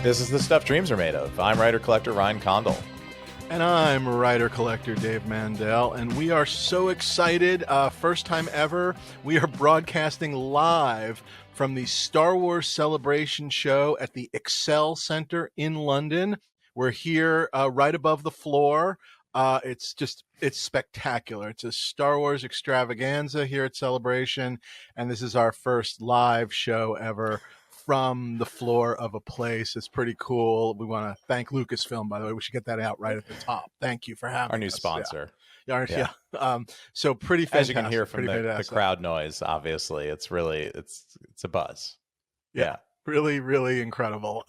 This is the stuff dreams are made of. I'm writer-collector Ryan Condal. And I'm writer-collector Dave Mandel, and we are so excited. First time ever, we are broadcasting live from the Star Wars Celebration show at the Excel Center in London. We're here right above the floor. It's spectacular. It's a Star Wars extravaganza here at Celebration, and this is our first live show ever from the floor of a place. It's pretty cool. We want to thank Lucasfilm, by the way. We should get that out right at the top. Thank you for having Our new us. sponsor. Yeah. So pretty fantastic. As you can hear from the crowd noise, obviously, it's really, it's a buzz. Yeah. Really, really incredible.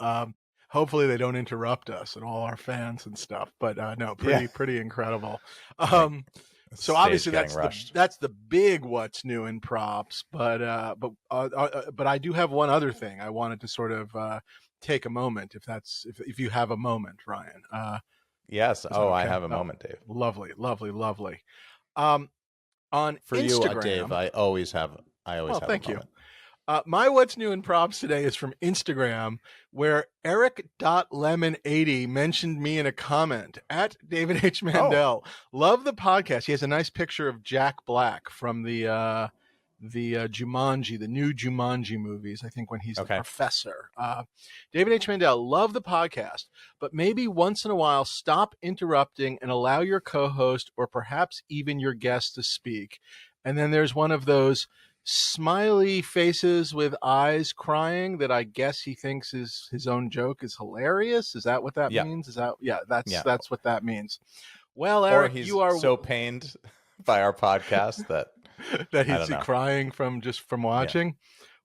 Hopefully they don't interrupt us and all our fans and stuff, but no, pretty incredible. So obviously that's the big what's new in props, but I do have one other thing I wanted to sort of take a moment, if you have a moment, Ryan. Yes. Okay? I have a moment, Dave. Lovely. On For Instagram, you, Dave, I always have. Thank you. My what's new in props today is from Instagram, where Eric.lemon80 mentioned me in a comment at David H. Mandel. Love the podcast. He has a nice picture of Jack Black from the Jumanji, the new Jumanji movies, I think, when he's the professor. David H. Mandel, love the podcast, but maybe once in a while stop interrupting and allow your co-host or perhaps even your guest to speak. And then there's one of those smiley faces with eyes crying that I guess he thinks is his own joke is hilarious. Is that what that means? That's what that means. Well, Eric, you are so pained by our podcast that he's crying from watching. Yeah.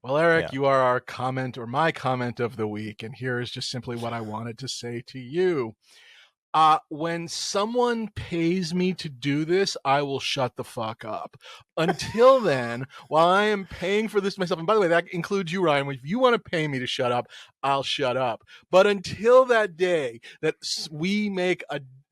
Well, Eric, you are our comment or my comment of the week, and here is just simply what I wanted to say to you. When someone pays me to do this, I will shut the fuck up. Until then, while I am paying for this myself, and by the way, that includes you, Ryan. If you want to pay me to shut up, I'll shut up. But until that day that we make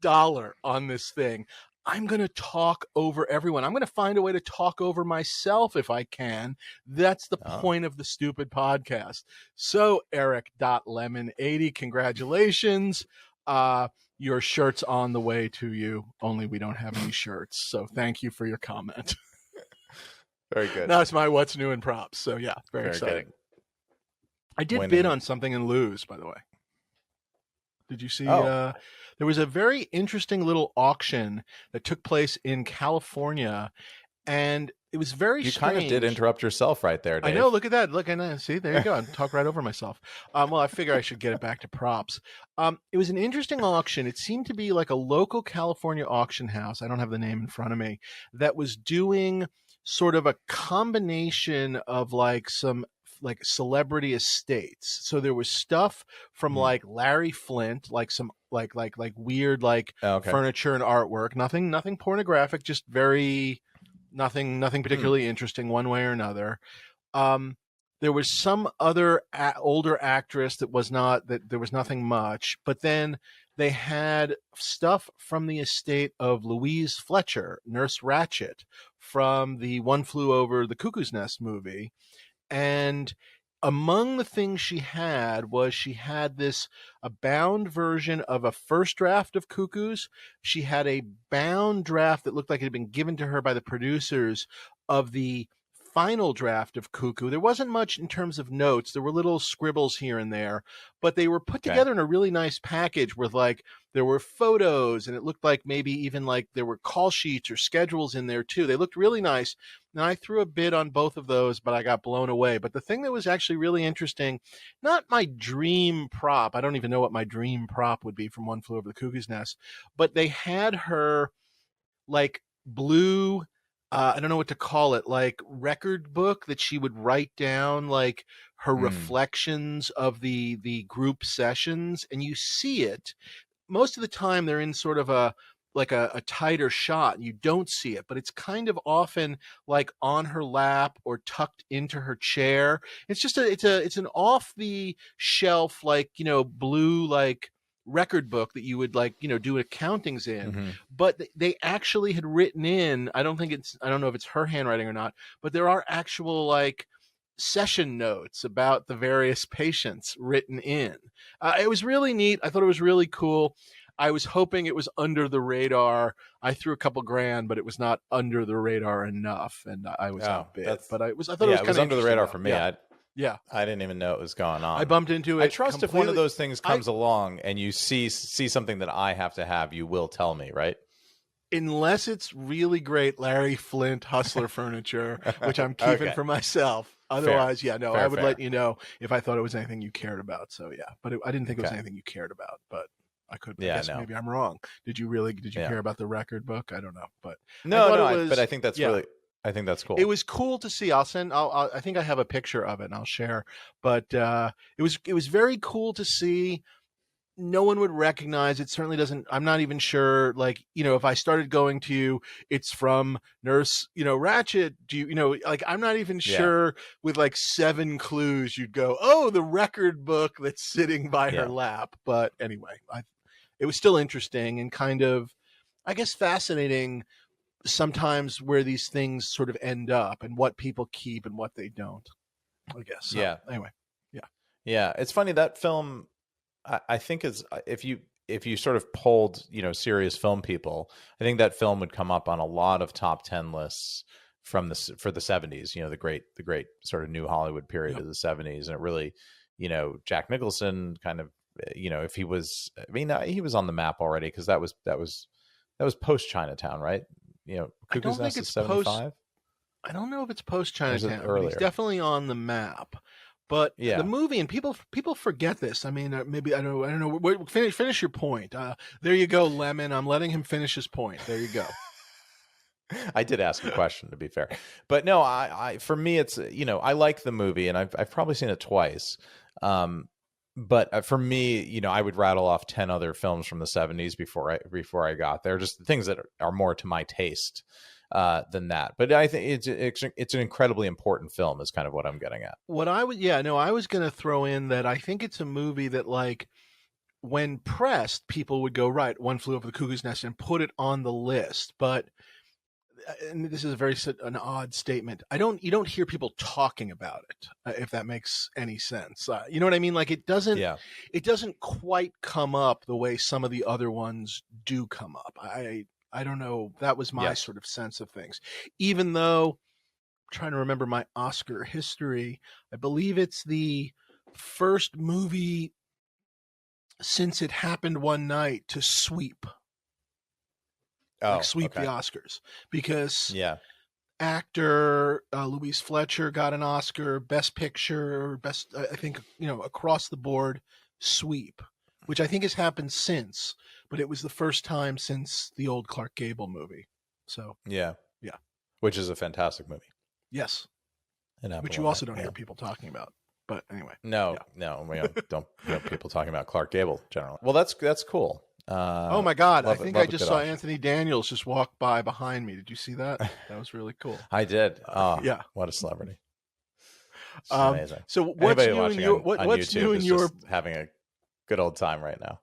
$1 on this thing, I'm going to talk over everyone. I'm going to find a way to talk over myself if I can. That's the point of the stupid podcast. So, Eric.lemon80, congratulations. Your shirt's on the way to you, only we don't have any shirts. So thank you for your comment. Very good. Now it's my what's new in props. So yeah, very exciting. Good. I did bid on something and lose, by the way. Did you see? There was a very interesting little auction that took place in California, and it was very strange. You kind of did interrupt yourself right there, Dave. I know. Look at that. Look, I know. See, there you go. I talk right over myself. Well, I figure I should get it back to props. It was an interesting auction. It seemed to be like a local California auction house. I don't have the name in front of me. That was doing sort of a combination of like some like celebrity estates. So there was stuff from like Larry Flint, like some like weird furniture and artwork. Nothing pornographic. Just very. Nothing particularly interesting one way or another. There was some other older actress that there was nothing much, but then they had stuff from the estate of Louise Fletcher, Nurse Ratched, from the One Flew Over the Cuckoo's Nest movie. And among the things she had a bound version of a first draft of Cuckoos. She had a bound draft that looked like it had been given to her by the producers of the final draft of Cuckoo. There wasn't much in terms of notes. There were little scribbles here and there, but they were put together in a really nice package with there were photos, and it looked like maybe even there were call sheets or schedules in there too. They looked really nice. Now I threw a bid on both of those, but I got blown away. But the thing that was actually really interesting, not my dream prop. I don't even know what my dream prop would be from One Flew Over the Cuckoo's Nest, but they had her blue, I don't know what to call it, record book that she would write down her reflections of the group sessions, and you see it. Most of the time they're in sort of a tighter shot. You don't see it, but it's kind of often on her lap or tucked into her chair. It's just it's an off the shelf blue record book that you would do accountings in. But they actually had written in, I don't know if it's her handwriting or not, but there are actual session notes about the various patients written in. It was really neat. I thought it was really cool. I was hoping it was under the radar. I threw a couple grand, but it was not under the radar enough, and I was outbid. But I thought it was kind of under the radar for me. Yeah. Yeah, I didn't even know it was going on. I bumped into it. I trust completely. If one of those things comes along and you see something that I have to have, you will tell me, right? Unless it's really great Larry Flint Hustler furniture, which I'm keeping for myself. Otherwise, fair. I would let you know if I thought it was anything you cared about. So yeah, but I didn't think it was anything you cared about. But I could. I guess maybe I'm wrong. Did you care about the record book? I don't know, but but I think that's really. I think that's cool. It was cool to see. I think I have a picture of it and I'll share. But it was very cool to see. No one would recognize it. Certainly doesn't. I'm not even sure. Like, if I started going to you, it's from Nurse, Ratched. Do you, I'm not even sure with like 7 clues you'd go, oh, the record book that's sitting by her lap. But anyway, it was still interesting and kind of, I guess, fascinating. Sometimes where these things sort of end up and what people keep and what they don't, I guess. So, anyway. Yeah. It's funny that film, I think is if you sort of polled, serious film people, I think that film would come up on a lot of top 10 lists for the 70s, the great sort of new Hollywood period of the 70s. And it really, Jack Nicholson kind of, if he was, he was on the map already because that was post Chinatown, right? I don't think it's 75. I don't know if it's post Chinatown, but he's definitely on the map. But the movie, and people forget this. I mean, maybe I don't know. Finish your point. There you go, Lemon. I'm letting him finish his point. There you go. I did ask a question, to be fair, but no, for me, it's I like the movie, and I've probably seen it twice. But for me, I would rattle off 10 other films from the 70s before I got there. Just things that are more to my taste than that. But I think it's an incredibly important film is kind of what I'm getting at. I was going to throw in that I think it's a movie that, like, when pressed, people would go, right, One Flew Over the Cuckoo's Nest and put it on the list. But, and this is an odd statement, you don't hear people talking about it, if that makes any sense. You know what I mean? Like, it doesn't quite come up the way some of the other ones do come up. I don't know. That was my sort of sense of things. Even though I'm trying to remember my Oscar history, I believe it's the first movie since It Happened One Night to sweep. The Oscars, because actor Louise Fletcher got an Oscar, Best Picture, best, I think, across the board sweep, which I think has happened since, but it was the first time since the old Clark Gable movie. So which is a fantastic movie. Yes, which you also don't hear people talking about. But anyway, no, we don't hear people talking about Clark Gable generally. Well, that's cool. Oh my God! I think I just saw Anthony Daniels just walk by behind me. Did you see that? That was really cool. I did. What a celebrity! It's amazing. So what's new in your having a good old time right now?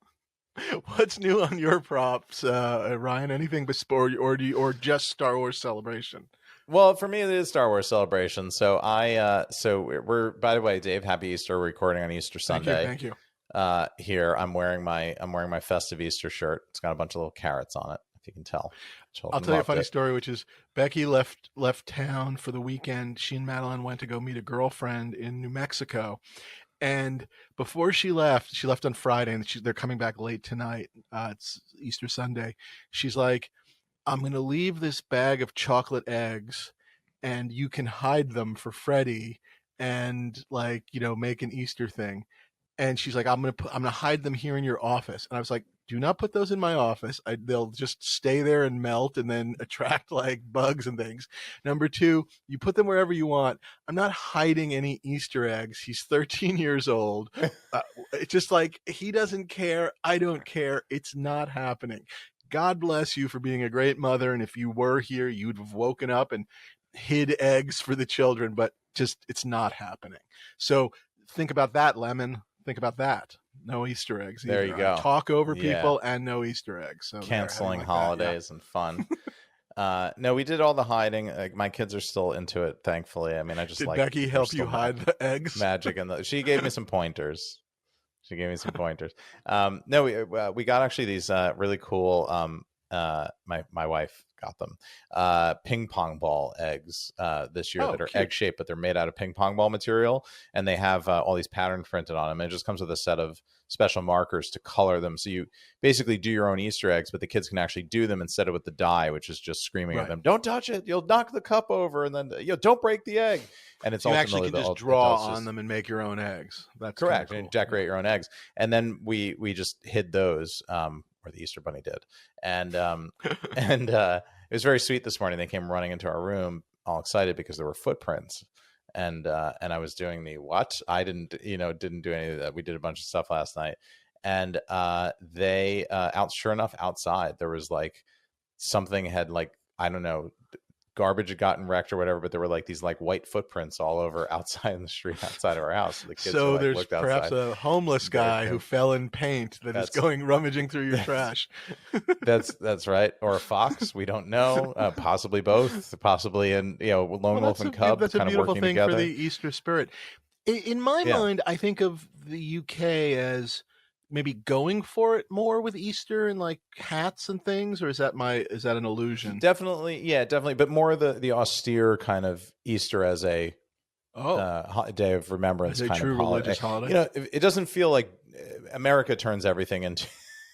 What's new on your props, Ryan? Anything or just Star Wars Celebration? Well, for me, it is Star Wars Celebration. So we're, by the way, Dave, happy Easter. We're recording on Easter Sunday. Thank you. Here I'm wearing my festive Easter shirt. It's got a bunch of little carrots on it, if you can tell. I'll tell you a funny story, which is Becky left town for the weekend. She and Madeline went to go meet a girlfriend in New Mexico, and before she left on Friday, and they're coming back late tonight. It's Easter Sunday. She's like, I'm going to leave this bag of chocolate eggs, and you can hide them for Freddie, and make an Easter thing. And she's like, I'm gonna hide them here in your office. And I was like, do not put those in my office. They'll just stay there and melt and then attract like bugs and things. Number 2, you put them wherever you want. I'm not hiding any Easter eggs. He's 13 years old. It's just like, he doesn't care. I don't care. It's not happening. God bless you for being a great mother. And if you were here, you'd have woken up and hid eggs for the children, but just, it's not happening. So think about that, Lemon. Think about that. No Easter eggs either. There you go. Talk over people and no Easter eggs. So canceling holidays and fun. No, we did all the hiding. Like, my kids are still into it, thankfully. I mean, I just Did like Becky there's help you still hide the eggs? magic in the. She gave me some pointers. She gave me some pointers. No, we got actually these really cool. My wife got them ping pong ball eggs this year Oh, that are cute. egg shaped, but they're made out of ping pong ball material, and they have all these patterns printed on them. And it just comes with a set of special markers to color them. So you basically do your own Easter eggs, but the kids can actually do them instead of with the die, which is just screaming at Right. them, "Don't touch it! You'll knock the cup over!" And then don't break the egg. And it's So you actually ultimately can just the draw adults on just them and make your own eggs. That's kind of correct and cool. decorate your own eggs. And then we just hid those, or the Easter Bunny did, and and it was very sweet this morning. They came running into our room all excited because there were footprints. And I was doing the what? I didn't do any of that. We did a bunch of stuff last night, and they sure enough, outside there was like something had, like, I don't know, garbage had gotten wrecked or whatever, but there were like these like white footprints all over outside in the street outside of our house. So the kids were So like there's looked perhaps outside. a homeless They guy who came. fell in paint that is That's going rummaging through your that's trash. that's right. Or a fox. We don't know. Possibly both. Possibly in lone Well, wolf and cub that's a kind of beautiful working thing for the together. Easter spirit. In my Yeah. mind, I think of the UK as maybe going for it more with Easter and like hats and things, or is that an illusion? Definitely, yeah, definitely, but more the austere kind of Easter as a Oh, day of as remembrance a kind of true holiday. religious holiday. It doesn't feel like America turns everything into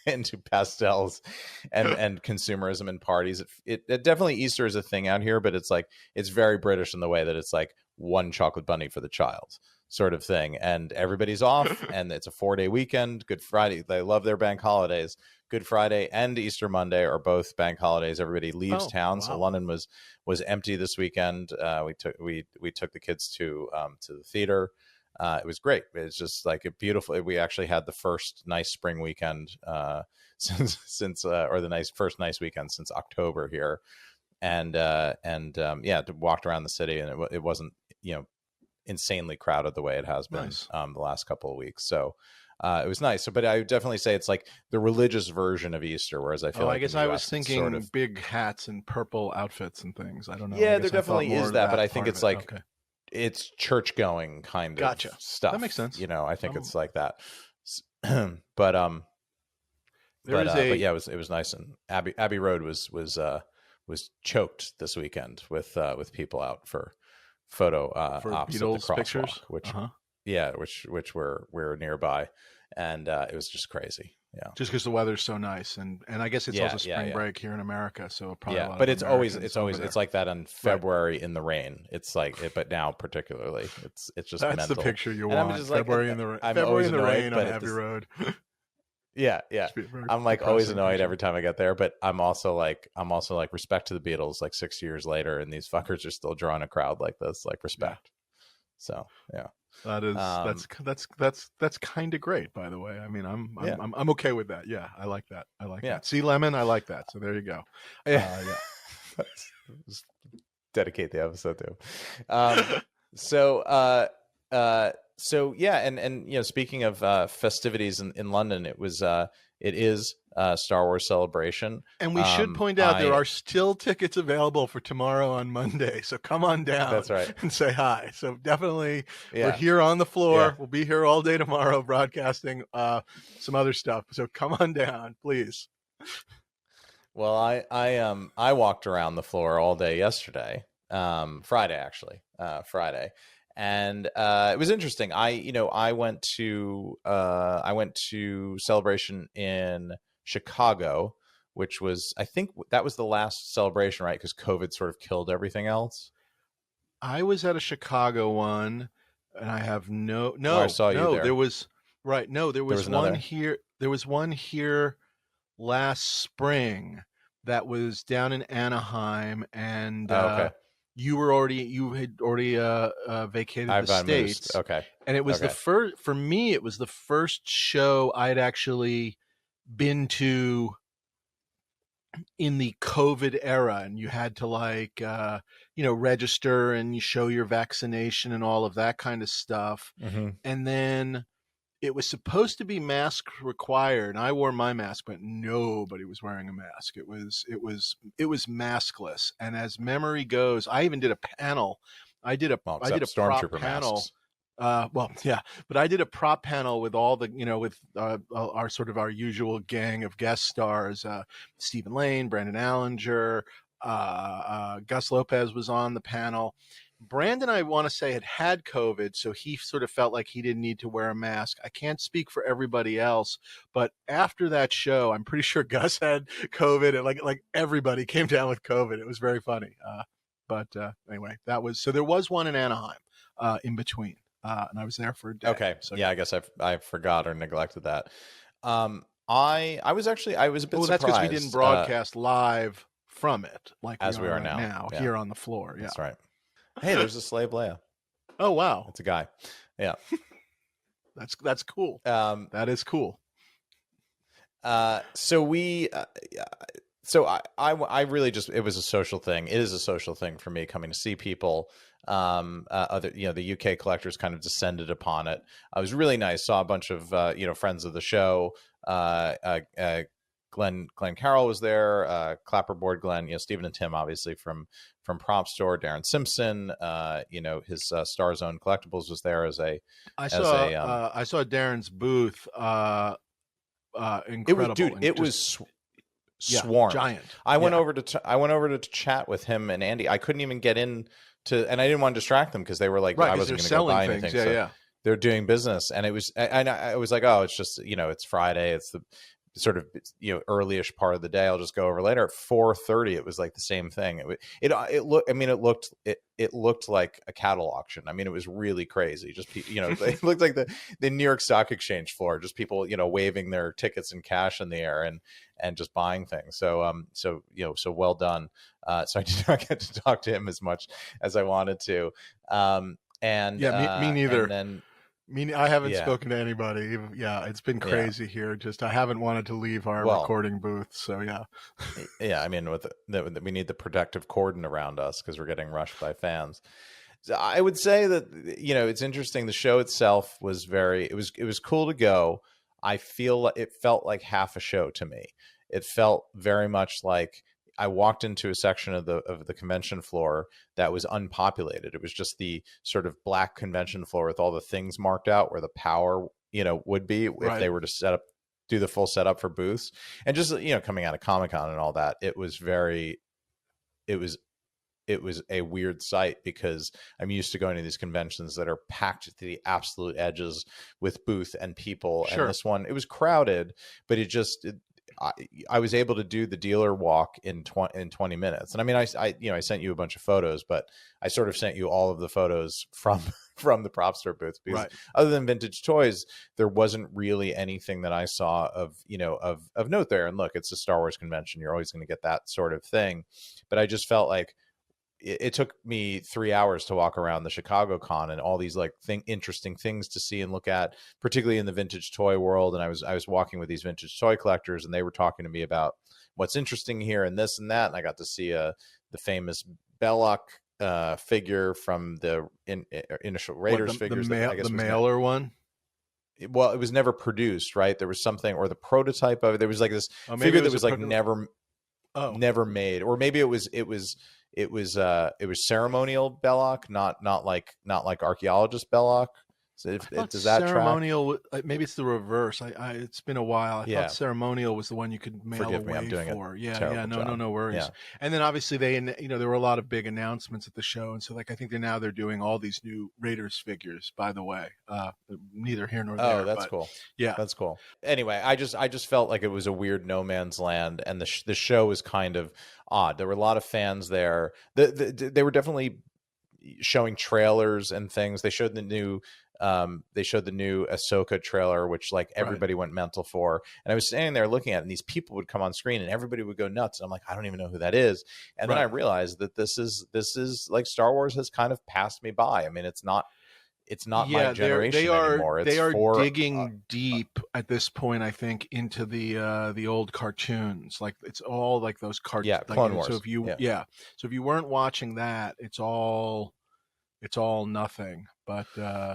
into pastels and consumerism and parties. It definitely Easter is a thing out here, but it's like it's very British in the way that it's like one chocolate bunny for the child sort of thing, and everybody's off, and it's a 4-day weekend. Good Friday, they love their bank holidays. Good Friday and Easter Monday are both bank holidays. Everybody leaves Oh, town, so wow. London was empty this weekend. We took the kids to the theater. It was great. It's just like a beautiful. We actually had the first nice spring weekend since or the first nice weekend since October here, and yeah, walked around the city, and it wasn't insanely crowded the way it has been Nice. the last couple of weeks. So it was nice. So, but I would definitely say it's like the religious version of Easter, whereas I feel Oh, I like in guess the I was U.S. it's sort thinking of big hats and purple outfits and things. I don't know. I yeah, there guess I thought definitely more is of that, but that I think part of it's it. like Okay. it's church going kind of Gotcha. stuff. That makes sense. I think Um, it's like that. But there is but a yeah, it was nice, and Abbey Road was choked this weekend with people out for photo for ops at the Beatles crosswalk, pictures. which Uh-huh. yeah, which were nearby, and it was just crazy. Yeah. Just because the weather's so nice, and I guess it's also Yeah, spring break here in America, so probably a yeah. lot But of Americans over it's there. like that in Right. February in the rain. It's like it, but now particularly, it's just That's the mental. picture you And I'm want. just like, and I'm February always in the annoyed, rain on but it Abbey just Road. yeah. Must be a very I'm like always depressing annoyed picture. every time I get there, but I'm also like respect to the Beatles. Like 6 years later, and these fuckers are still drawing a crowd like this. Like Yeah. respect. So yeah, That is um, that's kind of great, by the way. I mean, yeah, I'm okay with that. Yeah, I like that. I like yeah, that. See, Lemon, I like that. So there you go. yeah. Yeah. Just dedicate the episode to. So yeah, and speaking of festivities in London, it is Star Wars Celebration. And we should point out there are still tickets available for tomorrow on Monday. So come on That's down right. and say hi. So definitely we're Yeah, here on the floor. yeah. We'll be here all day tomorrow broadcasting some other stuff. So come on down, please. Well, I walked around the floor all day yesterday, Friday actually, Friday, and it was interesting. I went to Celebration in Chicago, which was, I think that was the last Celebration, right? Because COVID sort of killed everything else. I was at a Chicago one, and I have Or I saw you there there. was right. No, there There was was one another. here. There was one here last spring that was down in Anaheim, and Oh, okay. you had already vacated the I've unmoosed. states, Okay. and it was the Okay. first for me. It was the first show I'd actually been to in the COVID era, and you had to like register and you show your vaccination and all of that kind of stuff. Mm-hmm. And then it was supposed to be mask required, and I wore my mask, but nobody was wearing a mask. It was maskless. And as memory goes, I even did a panel. Well, I did except a prop stormtrooper panel. masks. Well, yeah, but I did a prop panel with all the, with our sort of our usual gang of guest stars: Stephen Lane, Brandon Allinger, Gus Lopez was on the panel. Brandon, I want to say, had COVID, so he sort of felt like he didn't need to wear a mask. I can't speak for everybody else, but after that show, I'm pretty sure Gus had COVID, and like everybody came down with COVID. It was very funny. But anyway, that was so. There was one in Anaheim in between, and I was there for a day. Okay. So Yeah, I guess I forgot or neglected that. I was a bit well, that's because we didn't surprised, broadcast live from it like we as we are are right now. now Yeah, here on the floor. Yeah. that's right. Hey, there's a slave Leia. Oh wow, It's a guy. Yeah. that's cool. Um, That is cool. so we, so I really just, it was a social thing. It is a social thing for me coming to see people. Other, the UK collectors kind of descended upon it. I was really nice. Saw a bunch of, friends of the show. Glenn Carroll was there. Clapperboard Glenn, Stephen and Tim, obviously from Propstore. Darren Simpson, his Star Zone Collectibles was there as a. I saw Darren's booth. Incredible. It was swarmed. Giant. I went over to chat with him and Andy. I couldn't even get in to, and I didn't want to distract them because they were like, right, I wasn't going to go buy anything. Yeah. They're doing business, and it was, and I was like, oh, it's just, it's Friday. It's the sort of, earlyish part of the day. I'll just go over later. At 4:30, it was like the same thing. It looked like a cattle auction. I mean, it was really crazy. Just it looked like the New York Stock Exchange floor. Just people, waving their tickets and cash in the air and just buying things. So so well done. So I did not get to talk to him as much as I wanted to. And yeah, me neither. And then, I haven't spoken to anybody. Yeah, it's been crazy here. Just I haven't wanted to leave our recording booth. So yeah. Yeah, I mean, we need the protective cordon around us because we're getting rushed by fans. So I would say that it's interesting. The show itself was it was cool to go. I feel it felt like half a show to me. It felt very much like I walked into a section of the convention floor that was unpopulated. It was just the sort of black convention floor with all the things marked out where the power, would be if they were to do the full setup for booths. And just, coming out of Comic-Con and all that, it was a weird sight because I'm used to going to these conventions that are packed to the absolute edges with booth and people. Sure. And this one, it was crowded, but I was able to do the dealer walk in 20 minutes. And I mean, I sent you a bunch of photos, but I sort of sent you all of the photos from the Propstore booth because other than vintage toys, there wasn't really anything that I saw of note there. And look, it's a Star Wars convention. You're always going to get that sort of thing. But I just felt like it took me 3 hours to walk around the Chicago Con and all these interesting things to see and look at, particularly in the vintage toy world. And I was walking with these vintage toy collectors and they were talking to me about what's interesting here and this and that. And I got to see the famous Belloc figure from the initial Raiders figures. The mailer one. Well, it was never produced, right? There was something, or the prototype of it. There was like this figure that was never made, or maybe it was ceremonial Belloc, not like archaeologist Belloc. So does that ceremonial track? Maybe it's the reverse. It's been a while. I thought ceremonial was the one you could mail away for. No worries. Yeah. And then obviously there were a lot of big announcements at the show, and so I think they're doing all these new Raiders figures. By the way, neither here nor there. Oh, that's cool. Yeah, that's cool. Anyway, I just felt like it was a weird no man's land, and the show was kind of odd. There were a lot of fans there. They were definitely showing trailers and things. They showed the new Ahsoka trailer, which everybody went mental for. And I was standing there looking at it, and these people would come on screen and everybody would go nuts. And I'm like, I don't even know who that is. And then I realized that this is like Star Wars has kind of passed me by. I mean, it's not my generation anymore. They are digging deep at this point, I think, into the old cartoons. Like it's all like those cartoons. Yeah, Clone Wars. So if you weren't watching that, it's all it's all nothing. But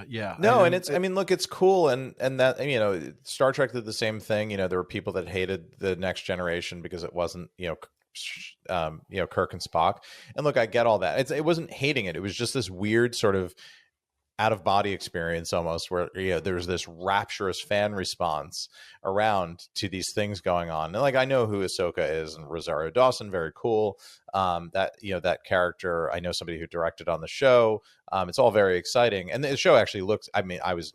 yeah, No, and it's, I mean, look, it's cool, and that, you know, Star Trek did the same thing. You know, there were people that hated the Next Generation because it wasn't, you know, Kirk and Spock. And look, I get all that. It wasn't hating it. It was just this weird sort of out of body experience almost, where, you know, there's this rapturous fan response around to these things going on. And like, I know who Ahsoka is, and Rosario Dawson, very cool. That, you know, that character, I know somebody who directed on the show. It's all very exciting, and the show actually looked, I mean, I was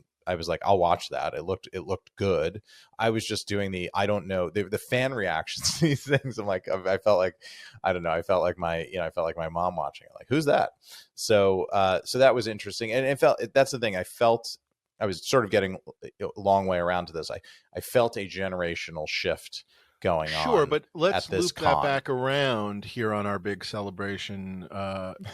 like, I'll watch that. It looked good. I was just doing I don't know, the fan reactions to these things. I'm like, I felt like, I don't know, I felt like I felt like my mom watching it. Like, who's that? So so that was interesting, and it felt, that's the thing. I felt I was sort of getting a long way around to this. I felt a generational shift going Sure, on but let's at this loop that con. back around here on our big celebration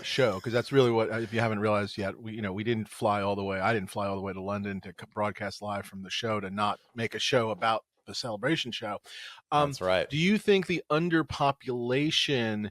show, because that's really what, if you haven't realized yet, we didn't fly all the way. I didn't fly all the way to London to broadcast live from the show to not make a show about the celebration show. That's right. Do you think the underpopulation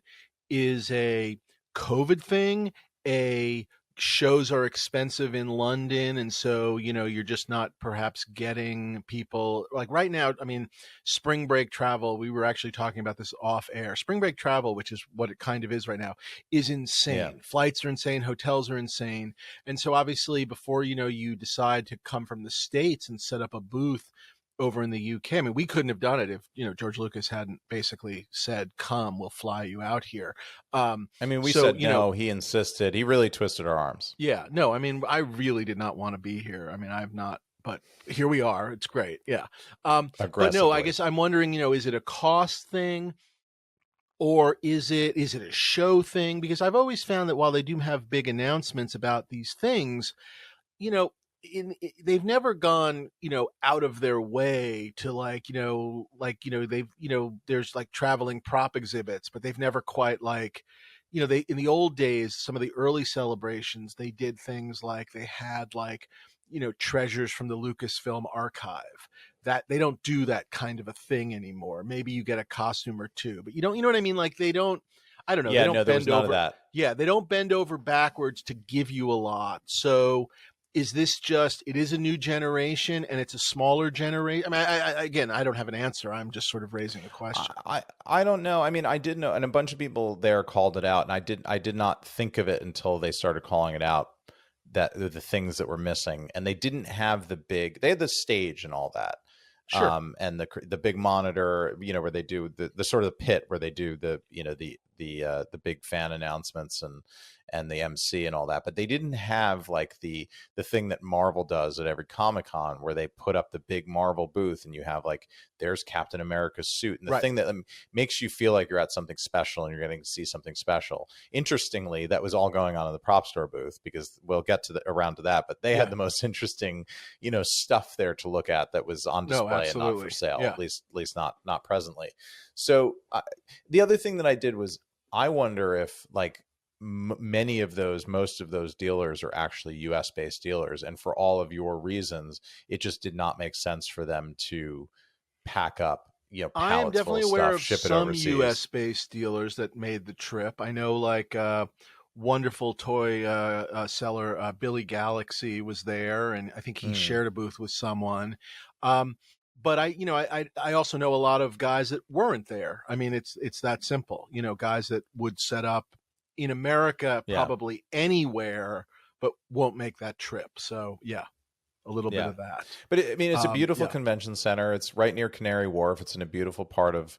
is a COVID thing? A shows are expensive in London, and so you're just not perhaps getting people like right now. I mean, spring break travel, we were actually talking about this off air. Spring break travel, which is what it kind of is right now, is Yeah. insane. Flights are insane, hotels are insane. And so obviously before you decide to come from the States and set up a booth over in the UK. I mean, we couldn't have done it if George Lucas hadn't basically said, "Come, we'll fly you out here." I mean, we So said no. He insisted. He really twisted our arms yeah, no, I mean, I really did not want to be here. I mean, I've not, but here we are. It's great. Yeah. But no, I aggressively. guess I'm wondering, is it a cost thing, or is it a show thing? Because I've always found that while they do have big announcements about these things, you know, they've never gone, out of their way to they've, there's like traveling prop exhibits, but they've never quite like, they, in the old days, some of the early celebrations, they did things like they had like, treasures from the Lucasfilm archive. That they don't do that kind of a thing anymore. Maybe you get a costume or two, but you know what I mean? Like they don't, I don't know, they Yeah, no, don't there was bend none of over. that. Yeah, they don't bend over backwards to give you a lot. So is this just, it is a new generation and it's a smaller generation? I mean, again, I don't have an answer. I'm just sort of raising a question. I don't know. I mean, I did know, and a bunch of people there called it out, and I did not think of it until they started calling it out, that the things that were missing, and they didn't have the big. They had the stage and all that, Sure. and the big monitor, where they do the sort of the pit where they do the big fan announcements and the MC and all that, but they didn't have like the thing that Marvel does at every Comic-Con, where they put up the big Marvel booth and you have like, there's Captain America's suit, and the Right. thing that makes you feel like you're at something special and you're getting to see something special. Interestingly, that was all going on in the Propstore booth, because we'll get to around to that, but they Yeah. had the most interesting, stuff there to look at that was on No, display and not for absolutely. sale, Yeah. at least not presently. So the other thing that I did was, I wonder if like most of those dealers are actually US based dealers, and for all of your reasons, it just did not make sense for them to pack up, I am pallets full definitely of aware stuff, of ship it some overseas. US based dealers that made the trip. I know like wonderful toy seller Billy Galaxy was there, and I think he Mm, shared a booth with someone. Um, but I also know a lot of guys that weren't there. I mean, it's that simple. Guys that would set up in America, yeah, probably anywhere, but won't make that trip. So yeah, a little bit yeah. of that. But I mean, it's a beautiful Yeah. convention center. It's right near Canary Wharf. It's in a beautiful part of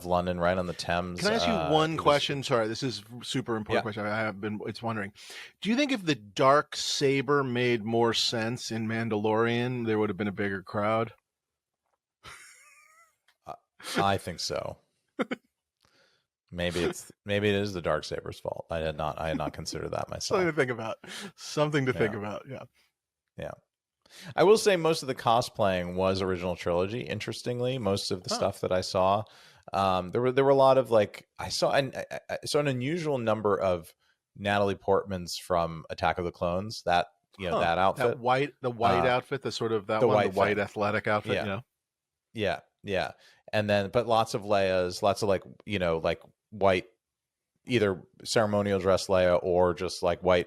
London, right on the Can Thames. I ask you one It was, question? Sorry, this is super important yeah. question. I have been, it's wondering, do you think if the dark saber made more sense in Mandalorian, there would have been a bigger crowd? uh, I think so. Maybe it is the Darksaber's fault. I had not considered that Something to myself. think about. Something to think Yeah, about. Yeah. yeah. I will say most of the cosplaying was original trilogy. Interestingly, most of the Oh, stuff that I saw, there were a lot of like, I saw an unusual number of Natalie Portmans from Attack of the Clones. That, huh. that outfit, The white uh, outfit, the sort of that the one, the white white thing. athletic outfit. Yeah, Yeah. yeah, yeah. And then, but lots of Leia's, lots of like, like white either ceremonial dress Leia or just like white,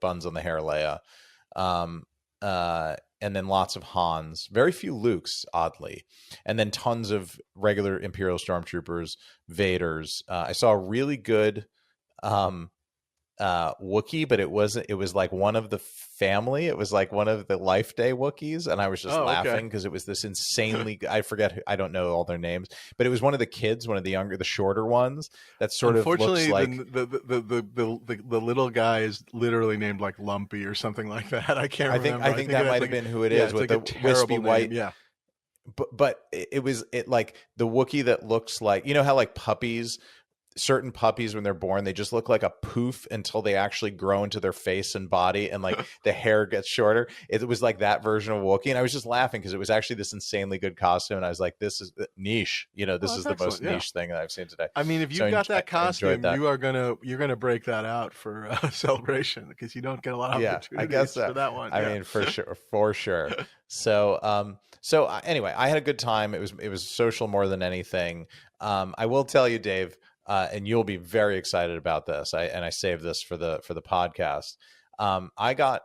buns on the hair Leia. And then lots of Hans, very few Lukes, oddly, and then tons of regular Imperial stormtroopers, Vaders. I saw a really good Wookiee, but it was like one of the family. It was like one of the Life Day Wookiees, and I was just laughing because it was this insanely, I forget, I don't know all their names, but it was one of the kids, one of the shorter ones that sort of looks like the little guy is literally named like Lumpy or something like that. I can't remember. I think that might have been who it is, with the wispy white. Yeah. But it was like the Wookiee that looks like, how like certain puppies when they're born, they just look like a poof until they actually grow into their face and body, and like the hair gets shorter. It was like that version of Wookiee, and I was just laughing because it was actually this insanely good costume, and I was like, this is niche. This is the most niche thing that I've seen today. I mean, if you've got that costume, you're gonna break that out for a celebration, because you don't get a lot of opportunities I guess for that one. I mean, for sure. So anyway, I had a good time. It was social more than anything. I will tell you, Dave, and you'll be very excited about this. I saved this for the podcast. I got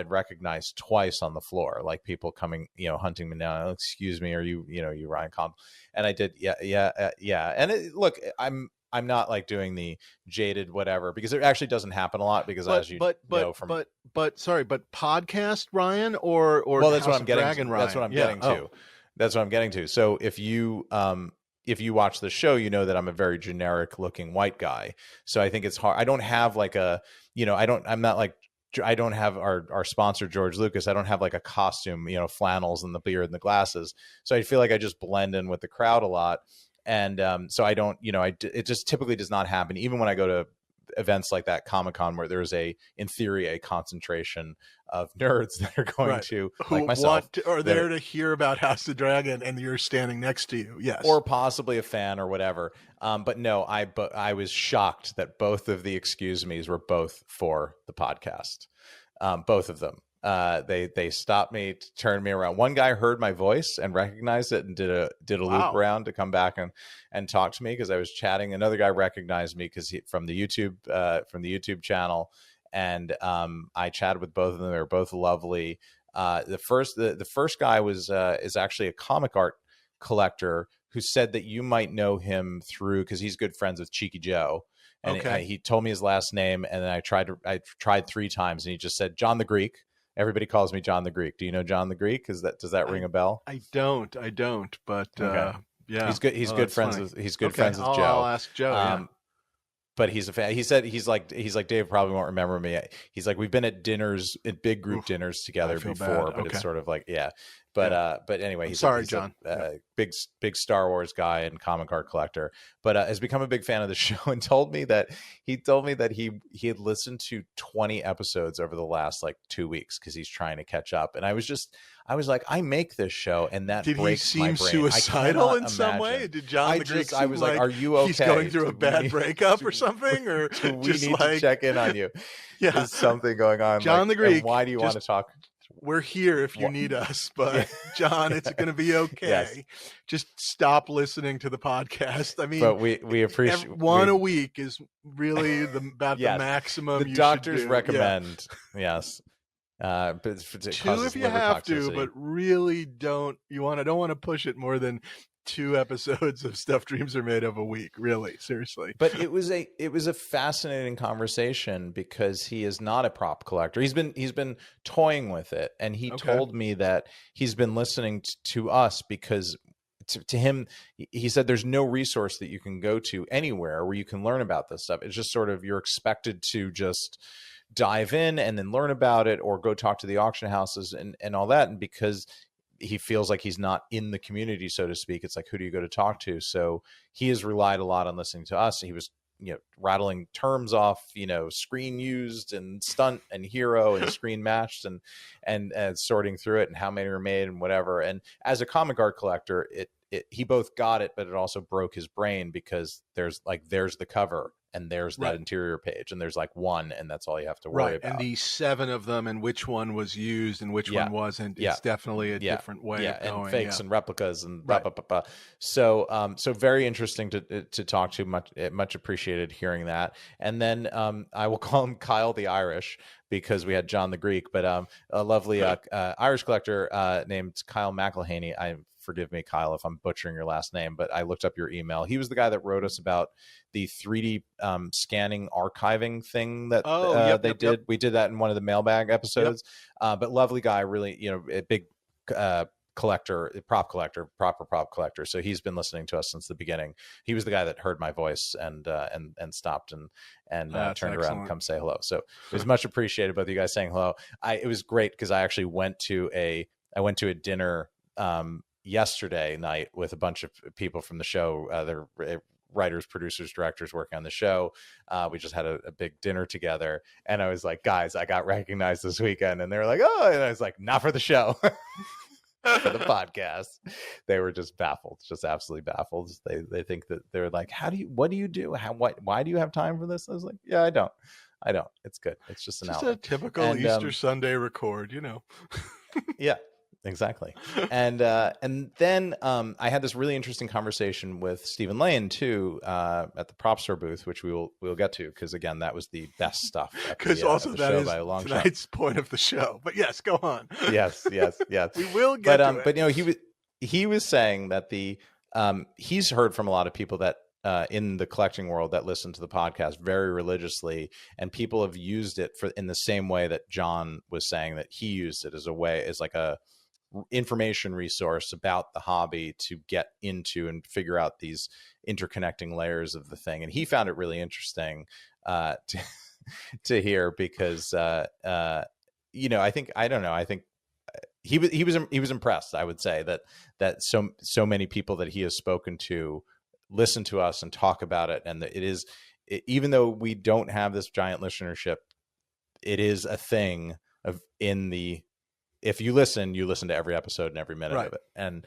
recognized twice on the floor, like people coming, hunting me down. Oh, excuse me, are you Ryan Condal? And I did, yeah. And look, I'm not like doing the jaded whatever, because it actually doesn't happen a lot, because but podcast Ryan or well, that's House what I'm getting. Dragon Ryan. That's what I'm getting to. That's what I'm getting to. So if you watch the show, you know that I'm a very generic looking white guy. So I think it's hard. I don't have like I don't have our sponsor, George Lucas. I don't have like a costume, flannels and the beard and the glasses. So I feel like I just blend in with the crowd a lot. And so I don't, it just typically does not happen. Even when I go to events like that, Comic-Con, where there's in theory, a concentration of nerds that are going to, like myself, are there to hear about House of Dragon, and you're standing next to you. Yes. Or possibly a fan or whatever. But no, I was shocked that both of the excuse me's were both for the podcast. Both of them. They stopped me, turned me around. One guy heard my voice and recognized it and did a loop around to come back and talk to me, because I was chatting. Another guy recognized me because from the YouTube channel, and I chatted with both of them. They were both lovely. The first guy is actually a comic art collector who said that you might know him because he's good friends with Cheeky Joe. And he told me his last name, and then I tried 3 times, and he just said John the Greek. Everybody calls me John the Greek. Do you know John the Greek? Does that ring a bell? I don't. But yeah, he's good. He's good friends with Joe. I'll ask Joe. But he's a fan. He said he's like Dave probably won't remember me. He's like, we've been at dinners, at big group dinners together before, but it's sort of like But anyway, he's John. Big Star Wars guy and comic art collector, but has become a big fan of the show, and told me that he had listened to 20 episodes over the last like 2 weeks, because he's trying to catch up. And I was like, I make this show, and that breaks my brain. Did he seem suicidal in some way? Did John the Greek I was like, are you okay? He's going through a bad breakup or something, or do we need to check in on you? Yeah, there's something going on. John the Greek. Why do you want to talk? We're here if you need us, but John, it's going to be okay. Yes. Just stop listening to the podcast. I mean, but we appreciate one a week is really the maximum. The doctors should do. recommend, yes. But 2 if you have to, but really don't want to push it more than 2 episodes of Stuff Dreams Are Made of a week. Really, seriously. But it was a fascinating conversation, because he is not a prop collector. He's been toying with it, and he told me that he's been listening to us because to him, he said there's no resource that you can go to anywhere where you can learn about this stuff. It's just sort of, you're expected to just dive in and then learn about it, or go talk to the auction houses and all that. And because he feels like he's not in the community, so to speak, it's like, who do you go to talk to? So he has relied a lot on listening to us. He was, rattling terms off, screen used and stunt and hero and screen matched and sorting through it and how many were made and whatever. And as a comic art collector, he both got it, but it also broke his brain, because there's the cover and there's that Right. interior page, and there's like one, and that's all you have to worry Right. about. And the 7 of them, and which one was used and which Yeah. one wasn't. Yeah. It's definitely a Yeah. different way Yeah. of And going. fakes Yeah. and replicas and blah, Right. blah, blah, blah. So, so very interesting to talk to. Much appreciated hearing that. And then I will call him Kyle the Irish, because we had John the Greek, but a lovely Irish collector named Kyle McElhaney. Forgive me, Kyle, if I'm butchering your last name, but I looked up your email. He was the guy that wrote us about the 3D scanning archiving thing that they did. Yep. We did that in one of the mailbag episodes. Yep. But lovely guy, really, a big collector, proper prop collector. So he's been listening to us since the beginning. He was the guy that heard my voice and stopped and turned around and come say hello. So it was much appreciated, both of you guys saying hello. It was great because I actually went to a dinner yesterday night with a bunch of people from the show. They're writers, producers, directors working on the show. We just had a big dinner together, and I was like, guys, I got recognized this weekend. And they were like, oh, and I was like, not for the show. For the podcast. They were just baffled, just absolutely baffled. They think that they're like, what do you do? Why do you have time for this? I was like, yeah, I don't. It's good. It's just an hour. A typical Easter Sunday record, Yeah, exactly. And then I had this really interesting conversation with Stephen Lane too at the Propstore booth, which we'll get to, because again, that was the best stuff. Because also that is tonight's point of the show. But yes, go on. Yes. We will get to it. But he was saying that he's heard from a lot of people that in the collecting world that listen to the podcast very religiously, and people have used it in the same way that John was saying that he used it, as like a information resource about the hobby to get into and figure out these interconnecting layers of the thing. And he found it really interesting to hear, because I think he was impressed, I would say, that so many people that he has spoken to listen to us and talk about it, and even though we don't have this giant listenership, it is a thing if you listen to every episode and every minute of it, and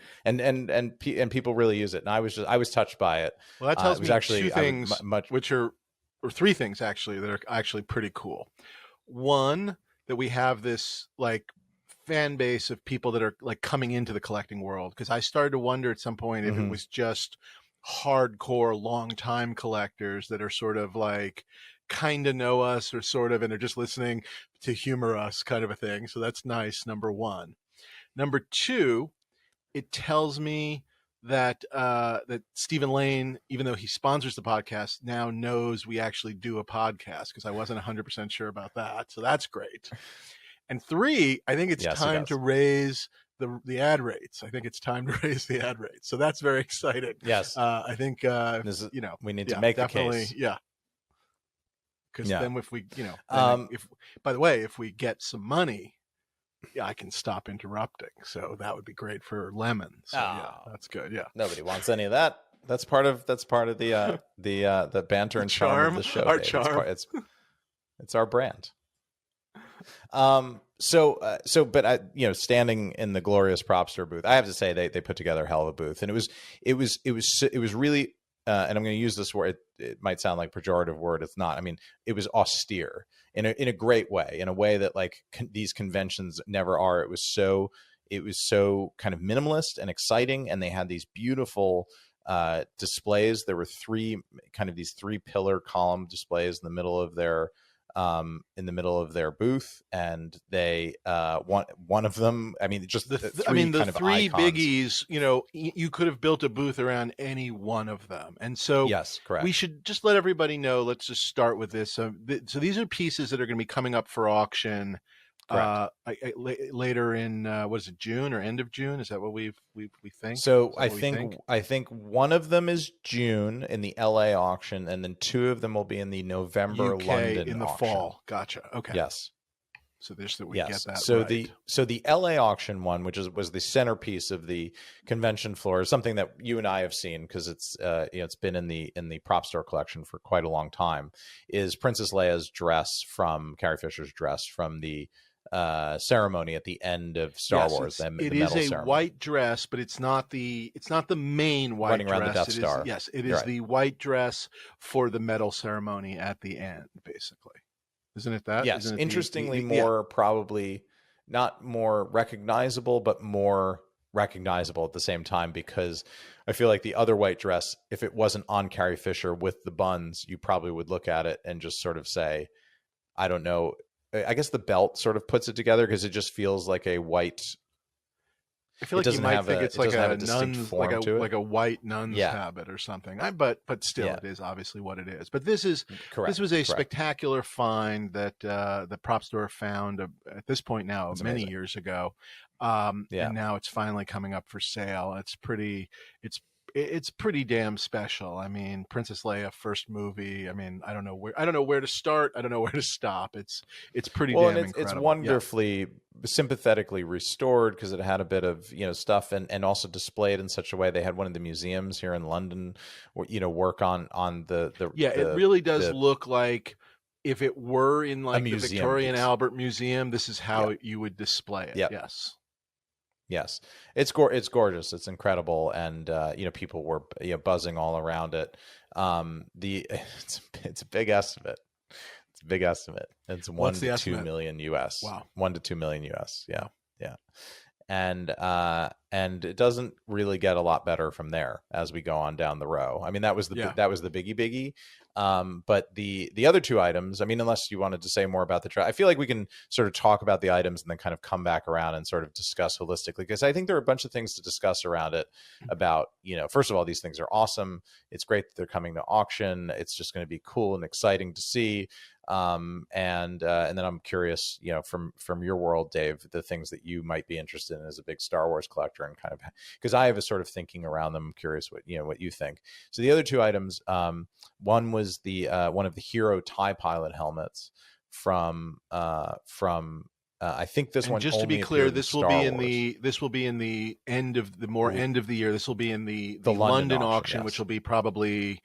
people really use it. And I was touched by it. Well, that tells me actually 2 things, or 3 things actually, that are actually pretty cool. One, that we have this like fan base of people that are like coming into the collecting world, because I started to wonder at some point if it was just hardcore long time collectors that are sort of like kind of know us, or sort of, and they're just listening to humor us, kind of a thing. So that's nice, number 1. Number 2, it tells me that that Stephen Lane, even though he sponsors the podcast, now knows we actually do a podcast, because I wasn't 100% sure about that. So that's great. And 3, I think it's time to raise the ad rates. I think it's time to raise the ad rates. So that's very exciting. Yes. I think we need to make the case. Yeah. Because then if we, by the way, if we get some money, I can stop interrupting. So that would be great for Lemon. So that's good. Yeah. Nobody wants any of that. That's part of the banter and charm of the show. Our charm. It's our brand. But standing in the glorious Propstore booth, I have to say they put together a hell of a booth, and it was really, and I'm going to use this word. It might sound like a pejorative word. It's not. I mean, it was austere in a great way, in a way that like these conventions never are. It was so kind of minimalist and exciting, and they had these beautiful displays. There were these 3 pillar column displays in the middle of their booth, and they one of them, I mean, just the 3 biggies, you could have built a booth around any one of them. And so yes, correct. We should just let everybody know. Let's just start with this. So these are pieces that are going to be coming up for auction later in what is it, June or end of June? Is that what we think? So I think one of them is June in the LA auction, and then 2 of them will be in the November UK London in the auction. Fall. Gotcha. Okay. Yes. So there's that we get that. So right. the LA auction one, which was the centerpiece of the convention floor, is something that you and I have seen, because it's it's been in the Propstore collection for quite a long time. Is Princess Leia's dress from Carrie Fisher's dress from the ceremony at the end of Star Yes, Wars, it the is medal a ceremony, white dress, but it's not the main white running around the dress. Death It is, Star. yes, it You're is right. the white dress for the medal ceremony at the end, basically. Isn't it that? Yes, Isn't it interestingly, yeah. more probably not more recognizable, but more recognizable at the same time, because I feel like the other white dress, if it wasn't on Carrie Fisher with the buns, you probably would look at it and just sort of say, I don't know. I guess the belt sort of puts it together because it just feels like a white. I feel like you might think it's It like doesn't have a a distinct nun's, form to it. like a white nun's Yeah, habit or something. But still, yeah, it is obviously what it is. But this was correct, a correct. spectacular find that the Propstore found at this point now It's many amazing. years ago, Yeah. and now it's finally coming up for sale. It's it's pretty damn special. I mean, Princess Leia first movie. I mean, I don't know where to start. I don't know where to stop. It's pretty Well, and damn it's incredible. Yeah. wonderfully sympathetically restored because it had a bit of stuff, and also displayed in such a way. They had one of the museums here in London, work on Yeah, it really does the look like if it were in a like the museum Victoria and piece. Albert Museum, this is Yeah. how you would display it. Yep. Yes. Yes, it's gorgeous. It's incredible, and people were buzzing all around it. The it's a big estimate. It's a big estimate. It's one What's the to two estimate? million US. Wow. 1 to 2 million US. Yeah, Wow. yeah. And it doesn't really get a lot better from there as we go on down the row. I mean, that was the Yeah. biggie. But the other two items, I mean, unless you wanted to say more about I feel like we can sort of talk about the items and then kind of come back around and sort of discuss holistically, because I think there are a bunch of things to discuss around it. About, first of all, these things are awesome. It's great that they're coming to auction. It's just going to be cool and exciting to see. And then I'm curious, from your world, Dave, the things that you might be interested in as a big Star Wars collector, and kind of, because I have a sort of thinking around them. I'm curious what you think. So the other two items, one was the one of the Hero TIE pilot helmets from I think this And one just to be only clear, appeared in Star Wars. this will be in the end of the more end of the year. This will be in The the London auction, auction, yes. which will be probably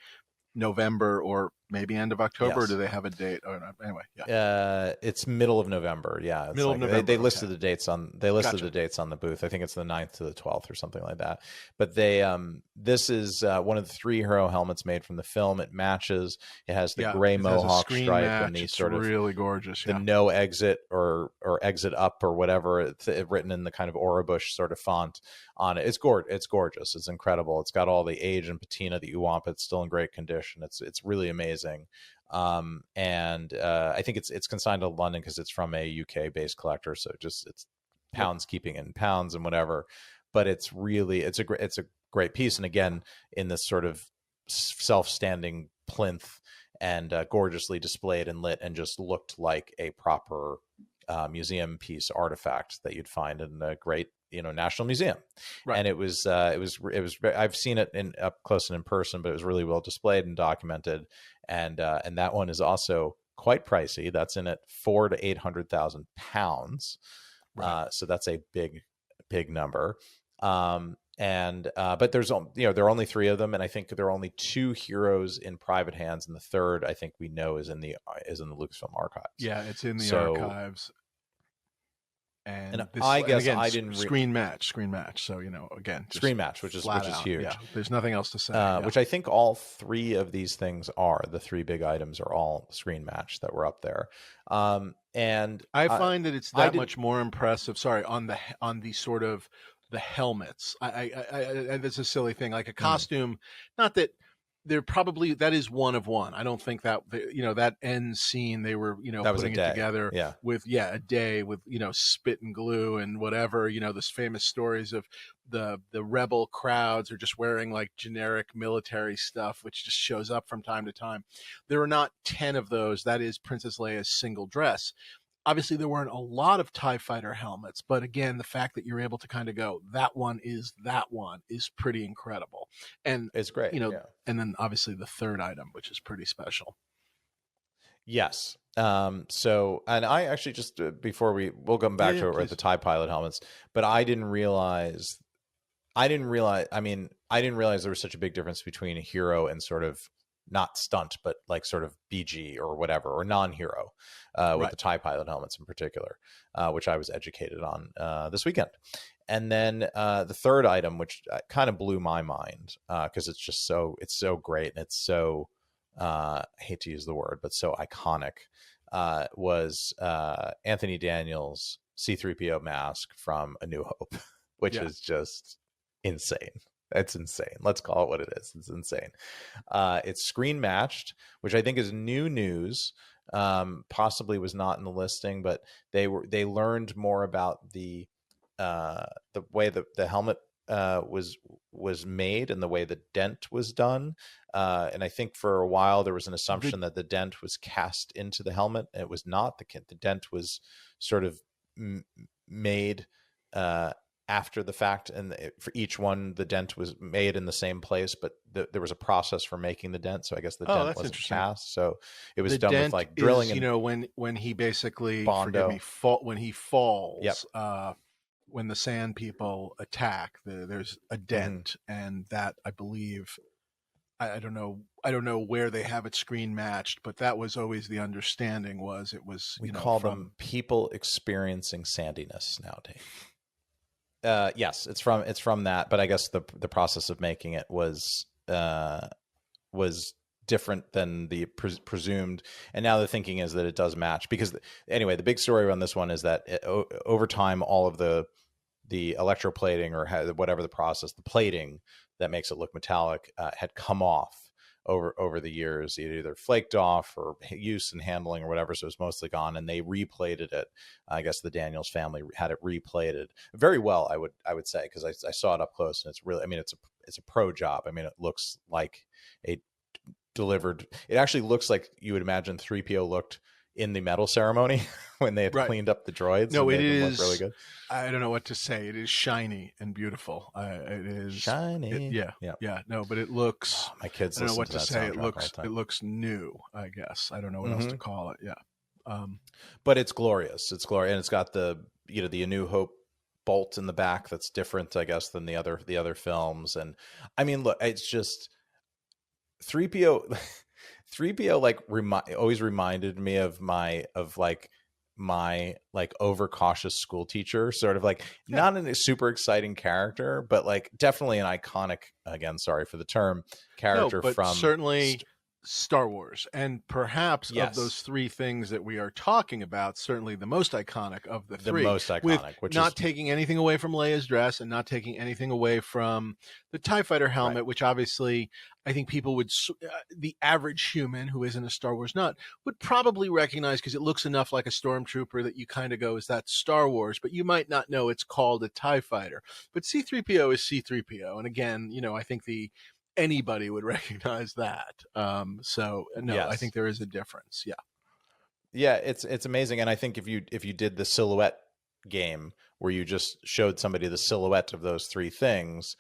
November or maybe end of October. Or Yes. do they have a date? Oh, no. Anyway, yeah. It's middle of November. Yeah, it's Middle of like November. they listed Okay. the dates on Gotcha. the dates on the booth. I think it's the 9th to the 12th or something like that. But this is one of the 3 Hero helmets made from the film. It matches. It has the gray It has a mohawk screen stripe match. and the It's sort of really gorgeous. the Yeah. no exit or exit up or whatever, it's written in the kind of Orabush sort of font on it. It's gorgeous. It's incredible. It's got all the age and patina that you want, but it's still in great condition. It's really amazing. And I think it's consigned to London because it's from a UK based collector. So it's pounds keeping in pounds and whatever, but it's a great piece. And again, in this sort of self-standing plinth, and gorgeously displayed and lit, and just looked like a proper museum piece artifact that you'd find in a great National Museum. Right. And it was I've seen it in up close and in person, but it was really well displayed and documented. And that one is also quite pricey. That's in at £400,000 to £800,000. Right. So that's a big number. But there's there are only 3 of them, and I think there are only 2 Heroes in private hands, and the third I think we know is in the Lucasfilm archives. Yeah, it's in the archives. And I guess again, I didn't screen match. So again, just screen match, which is huge. Yeah, there's nothing else to say. Which I think all 3 of these things are the 3 big items are all screen match that were up there. And I find that it's that much more impressive. Sorry, on the sort of the helmets. And it's a silly thing, like a costume. Not that they're probably that is one of one. I don't think that that end scene they were putting it together with a day with spit and glue and whatever this famous stories of the rebel crowds are just wearing like generic military stuff which just shows up from time to time. There are not 10 of those. That is Princess Leia's single dress. Obviously, there weren't a lot of TIE fighter helmets, but again, the fact that you're able to kind of go, that one is pretty incredible. And it's great. And then obviously the third item, which is pretty special. Yes. So, and I actually just before we'll come back to it with the TIE pilot helmets, but I didn't realize there was such a big difference between a Hero and sort of not stunt, but like sort of BG or whatever, or non-hero, with Right. the TIE pilot helmets in particular, which I was educated on this weekend. And then the third item, which kind of blew my mind, because it's so great, and it's so, I hate to use the word, but so iconic, was Anthony Daniels' C-3PO mask from A New Hope, which Yeah. is just insane. It's insane. Let's call it what it is. It's insane. It's screen matched, which I think is new news. Possibly was not in the listing, but they learned more about the way the helmet was made and the way the dent was done. And I think for a while there was an assumption that the dent was cast into the helmet. It was not. The dent was sort of made after the fact, and for each one the dent was made in the same place, but there was a process for making the dent, so I guess the Oh, dent that's wasn't interesting. cast, so it was The done with dent like drilling is, and when he basically, forgive me, bondo. when he Yep. falls, when the sand people attack, there's a Hmm. dent, and that, I believe, I don't know where they have it screen matched, but that was always the understanding, was it was, We call them from. people experiencing sandiness nowadays. Yes, it's from that, but I guess the process of making it was different than the presumed. And now the thinking is that it does match, because anyway, the big story on this one is that over time, all of the electroplating, or whatever the process, the plating that makes it look metallic, had come off over the years. It either flaked off or use and handling or whatever, so it's mostly gone. And they replated it. I guess the Daniels family had it replated very well, I would say, because I saw it up close, and it's really, I mean, it's a pro job. I mean, it looks like a delivered. It actually looks like you would imagine 3PO looked in the medal ceremony when they had Right. cleaned up the droids No, and it made them look really is. good. I don't know what to say. It is shiny and beautiful. It is. Shiny. Yeah, Yeah. yeah. No, but it looks. Oh, my kids I don't know listen what to to that say. It soundtrack all looks. the It time. looks new. I guess I don't know what else to Hmm. call it. Yeah. Um, But it's glorious. It's glorious, and it's got the A New Hope bolt in the back that's different, I guess, than the other films. And I mean, look, it's just 3PO. 3PO like always reminded me of my like overcautious school teacher, sort of like, yeah. not a super exciting character, but like definitely an iconic, again, sorry for the term, No, character but from certainly Star Wars, and perhaps of those yes, three things that we are talking about, certainly the most iconic of the the three, most with iconic, which not is taking anything away from Leia's dress and not taking anything away from the TIE fighter right. helmet, which obviously I think people would, the average human who isn't a Star Wars nut would probably recognize, because it looks enough like a stormtrooper that you kind of go, is that Star Wars? But you might not know it's called a TIE fighter. But C3PO is C3PO. And again, I think anybody would recognize that. So no, I think Yes. there is a difference. Yeah. Yeah, it's amazing. And I think if you did the silhouette game where you just showed somebody the silhouette of those three things,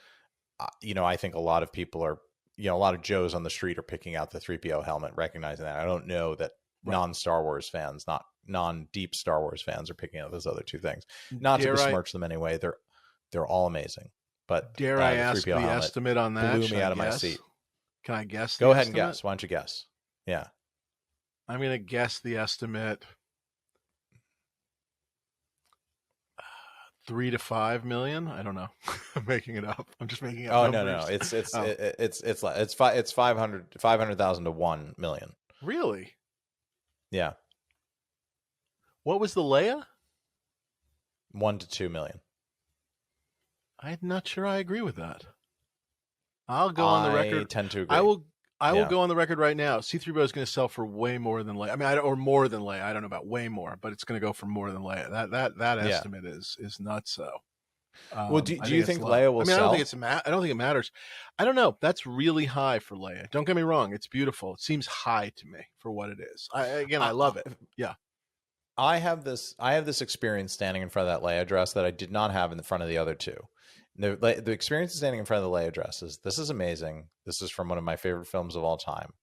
I think a lot of people are, a lot of Joes on the street are picking out the 3PO helmet, recognizing that. I don't know that Right. non-Star Wars fans, not non-deep Star Wars fans, are picking out those other two things. Not to Dare I besmirch them anyway. They're all amazing. But dare I the ask 3PO the helmet estimate on that? blew Should me I out of my guess? seat. Can I guess Go the ahead and estimate? guess. Why don't you guess? Yeah. I'm going to guess the estimate 3 to 5 million. I don't know. I'm making it up. I'm just making up Oh, no. numbers. It's Oh, it's 500,000 to 1 million. really? Yeah. What was the Leia? 1 to 2 million. I'm not sure I agree with that. I'll go on the I record. tend to I agree. will. I will Yeah. go on the record right now. C3PO is going to sell for way more than Leia. I mean, or more than Leia. I don't know about way more, but it's going to go for more than Leia. That Yeah. estimate is nuts. So, Well, do, I do think you it's think low. Leia I will mean, I don't think sell? it's I don't think it matters. I don't know. That's really high for Leia. Don't get me wrong. It's beautiful. It seems high to me for what it is. I I, love it. Yeah. I have this experience standing in front of that Leia dress that I did not have in front of the other two. The experience of standing in front of the Leia dress is, this is amazing. This is from one of my favorite films of all time,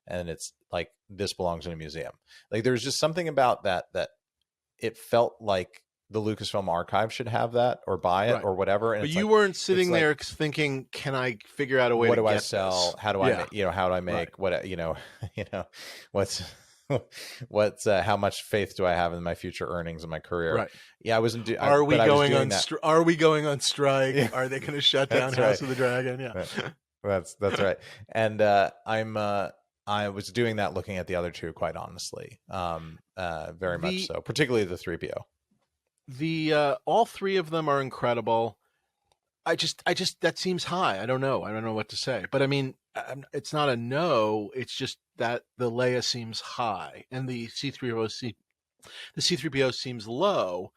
and it's like, this belongs in a museum. Like, there's just something about that it felt like the Lucasfilm archive should have that or buy it Right. or whatever. And But it's you like, weren't it's sitting like, there thinking, can I figure out a way what to do I get sell? this? How do I Yeah. make, how do I Right. make what, what's, how much faith do I have in my future earnings in my career? Right. Yeah. I wasn't, Are we but I was going doing on that. Are we going on strike? Yeah, Are they going to shut down that's right. House of the Dragon? Yeah. Right. That's right. And I was doing that looking at the other two, quite honestly. Very much The so, particularly the 3PO. all three of them are incredible. I just that seems high. I don't know what to say. But I mean, it's not a no. It's just that the Leia seems high and the C3PO seems low.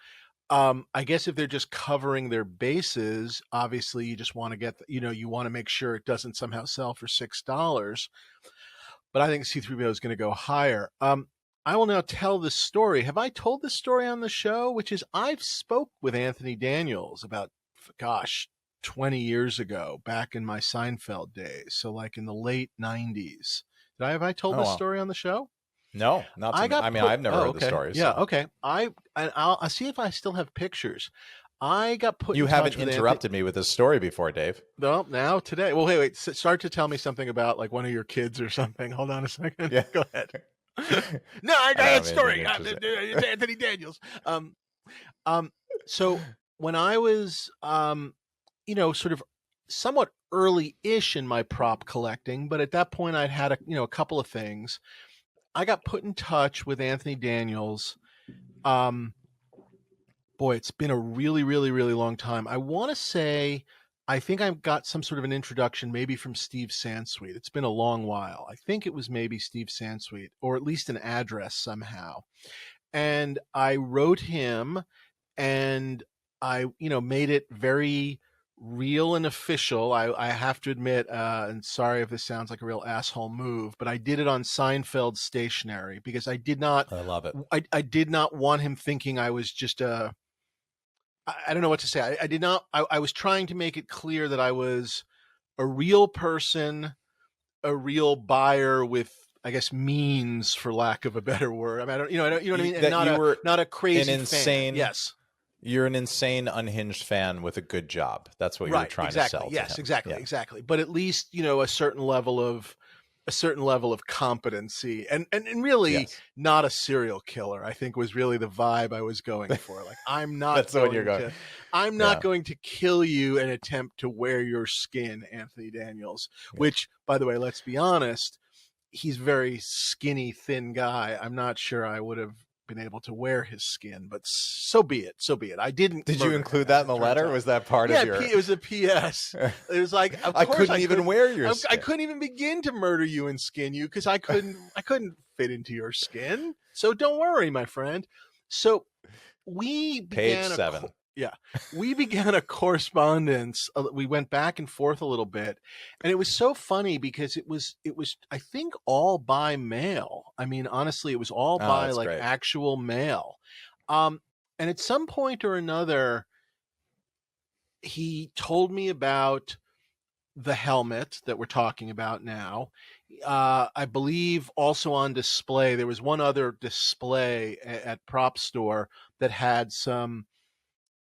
I guess if they're just covering their bases, obviously you just want to get, you want to make sure it doesn't somehow sell for $6. But I think C3PO is going to go higher. I will now tell this story. Have I told this story on the show? Which is, I've spoke with Anthony Daniels about, 20 years ago, back in my Seinfeld days. So like in the late 90s. Have I told Oh, this wow. story on the show? No, not to me. I mean, I've never heard the story. Yeah, So. okay. I'll see if I still have pictures. I got put. You in haven't touch with interrupted me with this story before, Dave. No, now today. Well, wait. Start to tell me something about like one of your kids or something. Hold on a second. Yeah, go ahead. No, I got a story. Interesting. It's Anthony Daniels. So when I was, sort of somewhat early-ish in my prop collecting, but at that point I'd had a couple of things. I got put in touch with Anthony Daniels. Boy, it's been a really, really, really long time. I want to say, I think I've got some sort of an introduction, maybe from Steve Sansweet. It's been a long while. I think it was maybe Steve Sansweet, or at least an address somehow. And I wrote him, and I, made it very real and official. I have to admit, and sorry if this sounds like a real asshole move, but I did it on Seinfeld stationery because I did not. I love it. I did not want him thinking I was just a. I don't know what to say. I did not. I was trying to make it clear that I was a real person, a real buyer with, I guess, means, for lack of a better word. I mean, you know what I mean. And not a crazy insane fan. Yes. You're an insane, unhinged fan with a good job. That's what you're trying to sell. Yes, to him. Exactly. But at least, a certain level of competency and really not a serial killer, I think, was really the vibe I was going for. Like, I'm not That's going what you're going. I'm not going to kill you and attempt to wear your skin, Anthony Daniels, which, by the way, let's be honest, he's a very skinny, thin guy. I'm not sure I would have been able to wear his skin, but so be it. I didn't. Did you include that in the letter? Was that part of your? It was a PS. It was like, of I course couldn't even wear your skin. I couldn't even begin to murder you and skin you because I couldn't fit into your skin. So don't worry, my friend. So we began Page 7. We began a correspondence. We went back and forth a little bit, and it was so funny because it was I think all by mail. I mean, honestly, it was all by like great. actual mail. And at some point or another, he told me about the helmet that we're talking about now. I believe also on display, there was one other display at Propstore that had some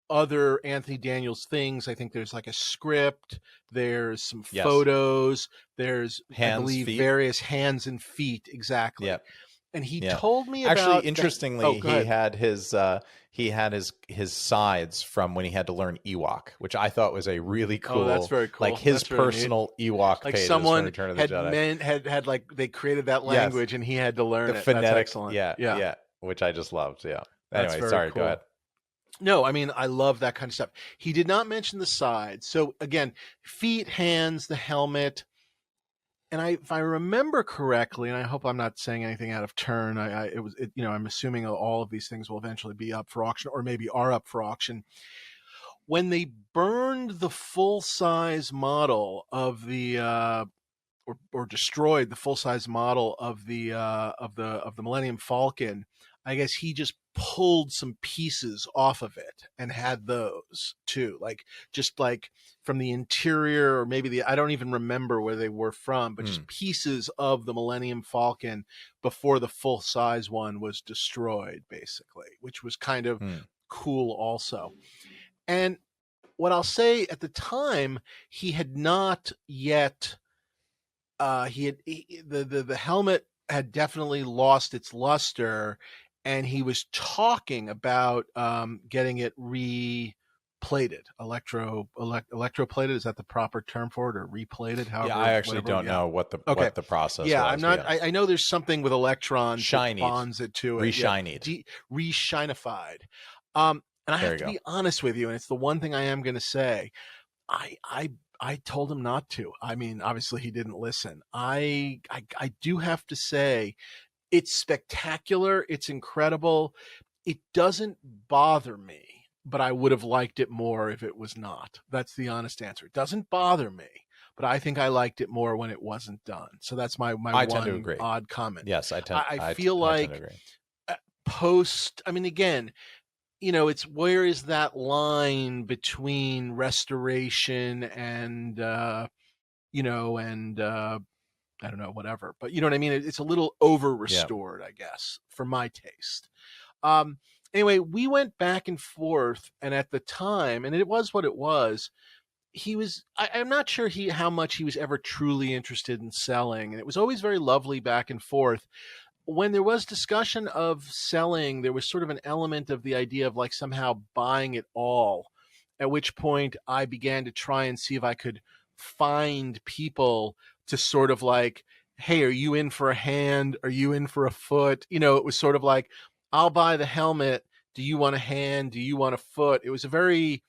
other Anthony Daniels things. I think there's like a script, there's some photos, there's hands, I believe feet. Various hands and feet. Exactly. Yeah. And he told me about. Actually, interestingly, he had his sides from when he had to learn Ewok, which I thought was a really cool. Oh, that's very cool. Like his personal Ewok like pages someone from Return of the Jedi. had like they created that language and he had to learn the it. phonetic. That's excellent. Yeah, which I just loved. Yeah. Anyway, sorry. Cool. Go ahead. No, I mean, I love that kind of stuff. He did not mention the sides. So again, feet, hands, the helmet. And if I remember correctly, and I hope I'm not saying anything out of turn, I'm assuming all of these things will eventually be up for auction, or maybe are up for auction. When they burned the full-size model of the, or destroyed the full-size model of the Millennium Falcon, I guess he just pulled some pieces off of it and had those too, just from the interior, or maybe I don't even remember where they were from, but just pieces of the Millennium Falcon before the full size one was destroyed, basically, which was kind of cool also. And what I'll say, at the time, he had not yet the helmet had definitely lost its luster, and he was talking about getting it replated, electroplated. Is that the proper term for it, or replated? Yeah, However, I actually whatever. don't Yeah. know what Okay. the process Yeah, I'm was. not. Yeah, I know there's something with electrons that shinied, bonds it to it. Yeah, reshinied. reshinified. And I There have you to go. be honest with you, and it's the one thing I am going to say. I I I told him not to. I mean, obviously he didn't listen. I do have to say, it's spectacular, it's incredible. It doesn't bother me, but I would have liked it more if it was not. That's the honest answer. It doesn't bother me, but I think I liked it more when it wasn't done. So that's my I tend to one agree. odd comment. Yes, I feel I tend to like agree. post, I mean, again, it's, where is that line between restoration and and I don't know, whatever. But you know what I mean? It's a little over Yeah. restored, I guess, for my taste. Um, anyway, we went back and forth, and at the time, and it was what it was. He was. I'm not sure how much he was ever truly interested in selling, and it was always very lovely back and forth. When there was discussion of selling, there was sort of an element of the idea of like somehow buying it all. At which point I began to try and see if I could find people to sort of like, hey, are you in for a hand? Are you in for a foot? It was sort of like, I'll buy the helmet. Do you want a hand? Do you want a foot? It was a very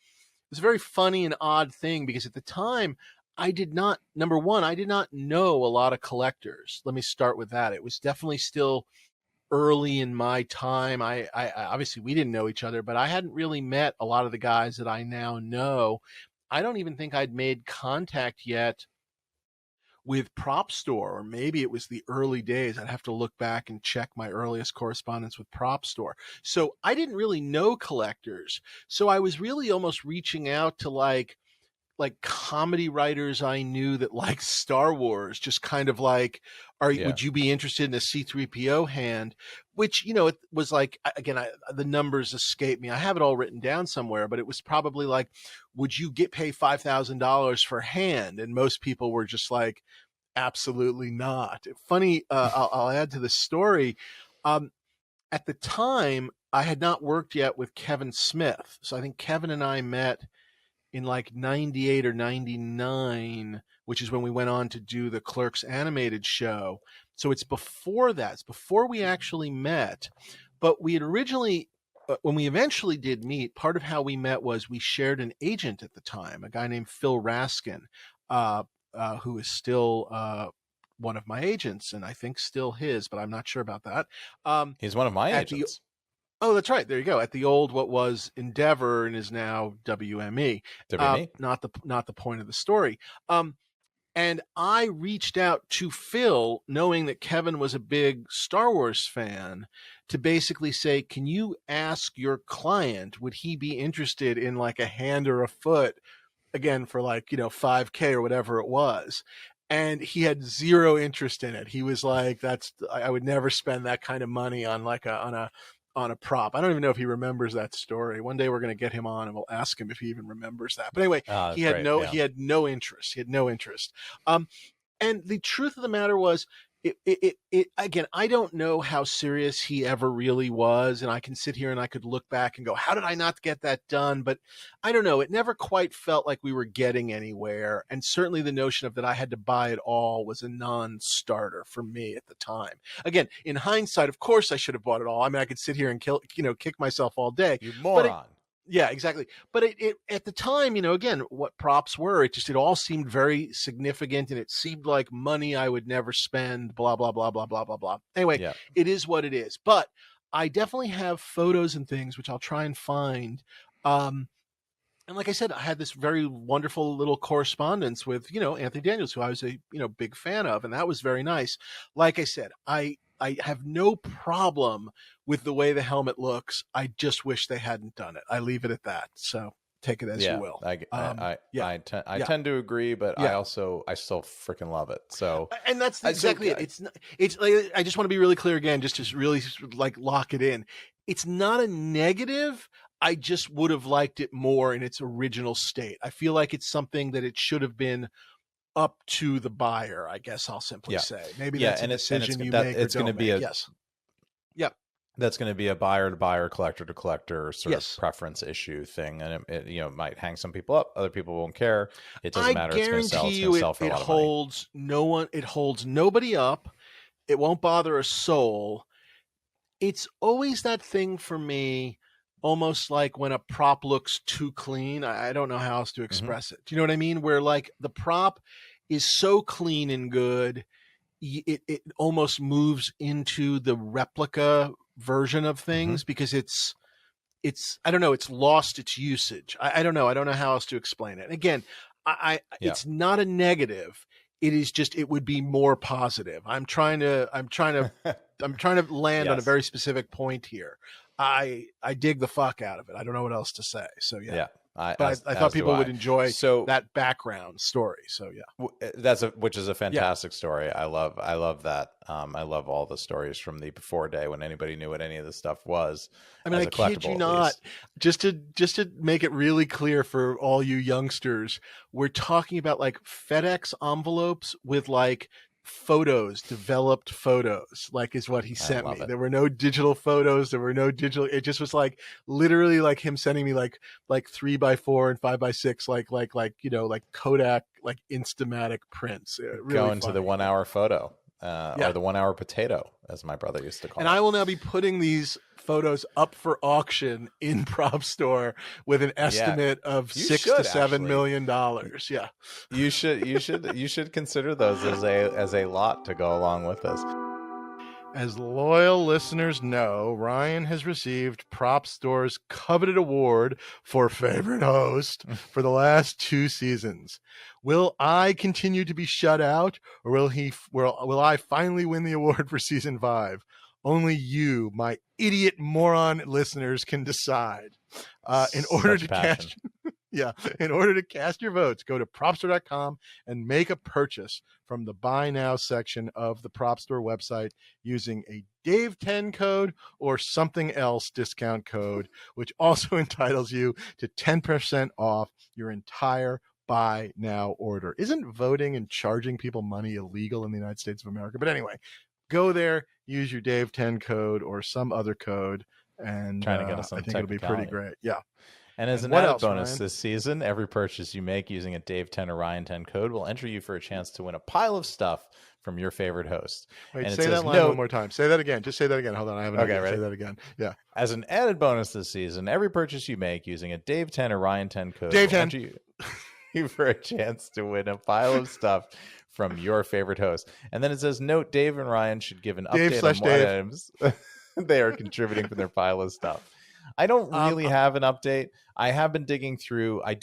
funny and odd thing, because at the time, I did not, number one, I did not know a lot of collectors. Let me start with that. It was definitely still early in my time. I obviously, we didn't know each other, but I hadn't really met a lot of the guys that I now know. I don't even think I'd made contact yet with Propstore, or maybe it was the early days. I'd have to look back and check my earliest correspondence with Propstore. So I didn't really know collectors. So I was really almost reaching out to comedy writers I knew that liked Star Wars, just kind of like, Yeah. would you be interested in a C3PO hand? Which, it was like, again, the numbers escape me. I have it all written down somewhere, but it was probably like, would you pay $5,000 for a hand? And most people were just like, absolutely not. Funny, I'll add to the story. Um, at the time, I had not worked yet with Kevin Smith. So I think Kevin and I met in like 98 or 99, which is when we went on to do the Clerks animated show. So it's before that. It's before we actually met. But we had originally, when we eventually did meet, part of how we met was we shared an agent at the time, a guy named Phil Raskin, who is still one of my agents, and I think still his, but I'm not sure about that. He's one of my At the agents. Oh, that's right. There you go. At the old, what was Endeavor and is now WME. WME. Not the point of the story. And I reached out to Phil, knowing that Kevin was a big Star Wars fan, to basically say, can you ask your client, would he be interested in like a hand or a foot, again, for like, 5K or whatever it was. And he had zero interest in it. He was like, I would never spend that kind of money on like on a prop. I don't even know if he remembers that story. One day we're going to get him on and we'll ask him if he even remembers that. But anyway, That's great. Yeah. he had no interest. He had no interest. And the truth of the matter was, again, I don't know how serious he ever really was. And I can sit here and I could look back and go, how did I not get that done? But I don't know. It never quite felt like we were getting anywhere. And certainly the notion of that I had to buy it all was a non-starter for me at the time. Again, in hindsight, of course I should have bought it all. I mean, I could sit here and kick myself all day. You But moron. yeah, exactly. But it at the time, again, what props were, it all seemed very significant, and it seemed like money I would never spend, blah, blah, blah, blah, blah, blah, blah. Anyway, Yeah. it is what it is. But I definitely have photos and things, which I'll try and find. And like I said, I had this very wonderful little correspondence with, Anthony Daniels, who I was a, big fan of. And that was very nice. Like I said, I have no problem with the way the helmet looks. I just wish they hadn't done it. I leave it at that. So take it as you will. I tend to agree, but I still freaking love it. So, and that's exactly it. It's like, I just want to be really clear again, just to really like lock it in. It's not a negative. I just would have liked it more in its original state. I feel like it's something that it should have been up to the buyer, I guess I'll simply Yeah. say. Maybe Yeah, that's a and decision you make or it's going to don't be make. Yes. Yep. that's going to be a buyer to buyer, collector to collector sort of Yes. preference issue thing, and it might hang some people up. Other people won't care. It doesn't I matter. It's going to sell. It's guarantee going you to sell for a lot of money. it holds nobody up. It won't bother a soul. It's always that thing for me, almost like when a prop looks too clean. I don't know how else to express it. Do you know what I mean? Where like the prop is so clean and good, it almost moves into the replica version of things because it's I don't know, it's lost its usage. I don't know. I don't know how else to explain it. Again, Yeah. it's not a negative. It is just it would be more positive. I'm trying to land on a Yes. very specific point here. I dig the fuck out of it. I don't know what else to say. So yeah. Yeah. But I thought people would enjoy So that background story. So yeah. which is a fantastic story. I love that. I love all the stories from the before day when anybody knew what any of this stuff was. I mean, I kid you not. Just to make it really clear for all you youngsters, we're talking about like FedEx envelopes with like developed photos, like is what he sent me. There were no digital photos. There were no digital. It just was like literally like him sending me like 3x4 and 5x6, like Kodak, like Instamatic prints. Really going funny. to the 1 hour photo. Or the 1 hour potato, as my brother used to call it. And I will now be putting these photos up for auction in Propstore with an estimate of $6 to $7 million. Yeah, you should consider those as a lot to go along with this. As loyal listeners know, Ryan has received Propstore's coveted award for favorite host for the last 2 seasons. Will I continue to be shut out, or will I finally win the award for season 5? Only you, my idiot moron listeners, can decide. In order to cast your votes, go to propstore.com and make a purchase from the Buy Now section of the Propstore website using a Dave10 code or something else discount code, which also entitles you to 10% off your entire Buy Now order. Isn't voting and charging people money illegal in the United States of America? But anyway, go there, use your Dave10 code or some other code, and trying to get us I think it'll be pretty great. Yeah. And as an added bonus this season, every purchase you make using a Dave 10 or Ryan 10 code will enter you for a chance to win a pile of stuff from your favorite host. Wait, say that line one more time. Say that again. Just say that again. Hold on. I haven't. Okay, ready? Say that again. Yeah. As an added bonus this season, every purchase you make using a Dave 10 or Ryan 10 code Dave will enter you for a chance to win a pile of stuff from your favorite host. And then it says, note, Dave and Ryan should give an update on what items they are contributing from their pile of stuff. I don't really have an update. I have been digging through. I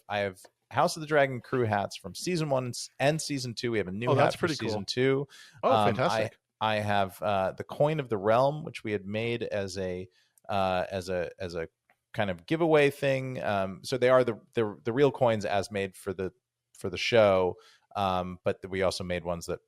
have House of the Dragon crew hats from season 1 and season 2. We have a new hat for season 2. Oh, fantastic! I have the Coin of the Realm, which we had made as a kind of giveaway thing. So they are the real coins as made for the show, but we also made ones that.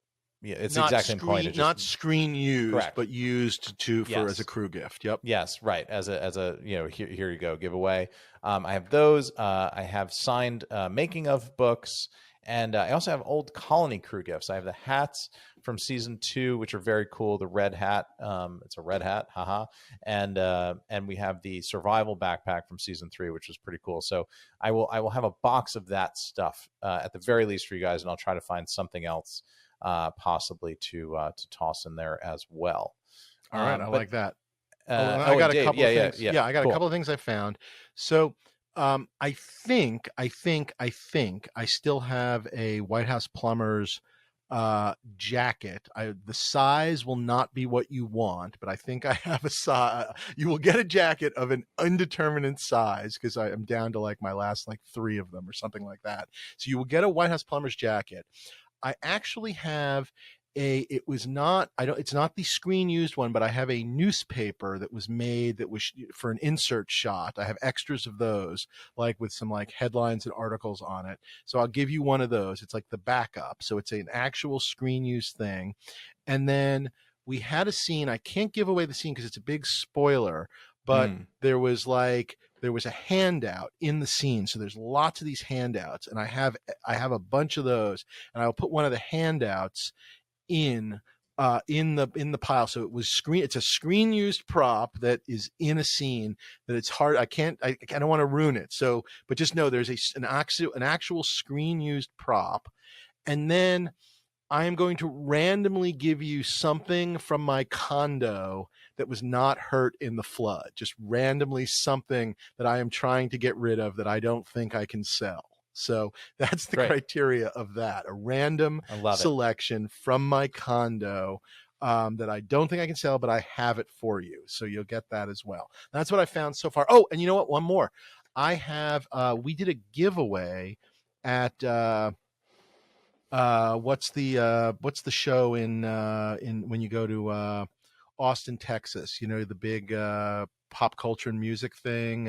Yeah, it's the exact same coin. Not screen used, correct, but used as a crew gift. Yep. Yes, right. As a here you go giveaway. I have those. I have signed making of books, and I also have old Colony crew gifts. I have the hats from season 2, which are very cool. The red hat. It's a red hat, haha. And we have the survival backpack from season 3, which was pretty cool. So I will have a box of that stuff at the very least for you guys, and I'll try to find something else. Possibly to toss in there as well. All right, I like that. I got a couple of things. Yeah, I got a couple of things I found. So I think I still have a White House Plumbers jacket. The size will not be what you want, but I think I have a size. You will get a jacket of an indeterminate size because I am down to like my last 3 of them or something like that. So you will get a White House Plumbers jacket. I actually have it's not the screen used one, but I have a newspaper that was made that was for an insert shot. I have extras of those, like with some headlines and articles on it. So I'll give you one of those. It's like the backup. So it's an actual screen used thing. And then we had a scene. I can't give away the scene because it's a big spoiler, but Mm. there was a handout in the scene. So there's lots of these handouts, and I have a bunch of those, and I'll put one of the handouts in in the pile. So it's a screen used prop that is in a scene that it's hard. I don't want to ruin it. So, but just know there's an actual screen used prop. And then I am going to randomly give you something from my condo that was not hurt in the flood. Just randomly something that I am trying to get rid of that I don't think I can sell. So that's the Great. criteria of that. A random I love it. selection from my condo that I don't think I can sell, but I have it for you. So you'll get that as well. That's what I found so far. Oh, and you know what? One more. We did a giveaway at what's the show in when you go to Austin, Texas? You know, the big pop culture and music thing,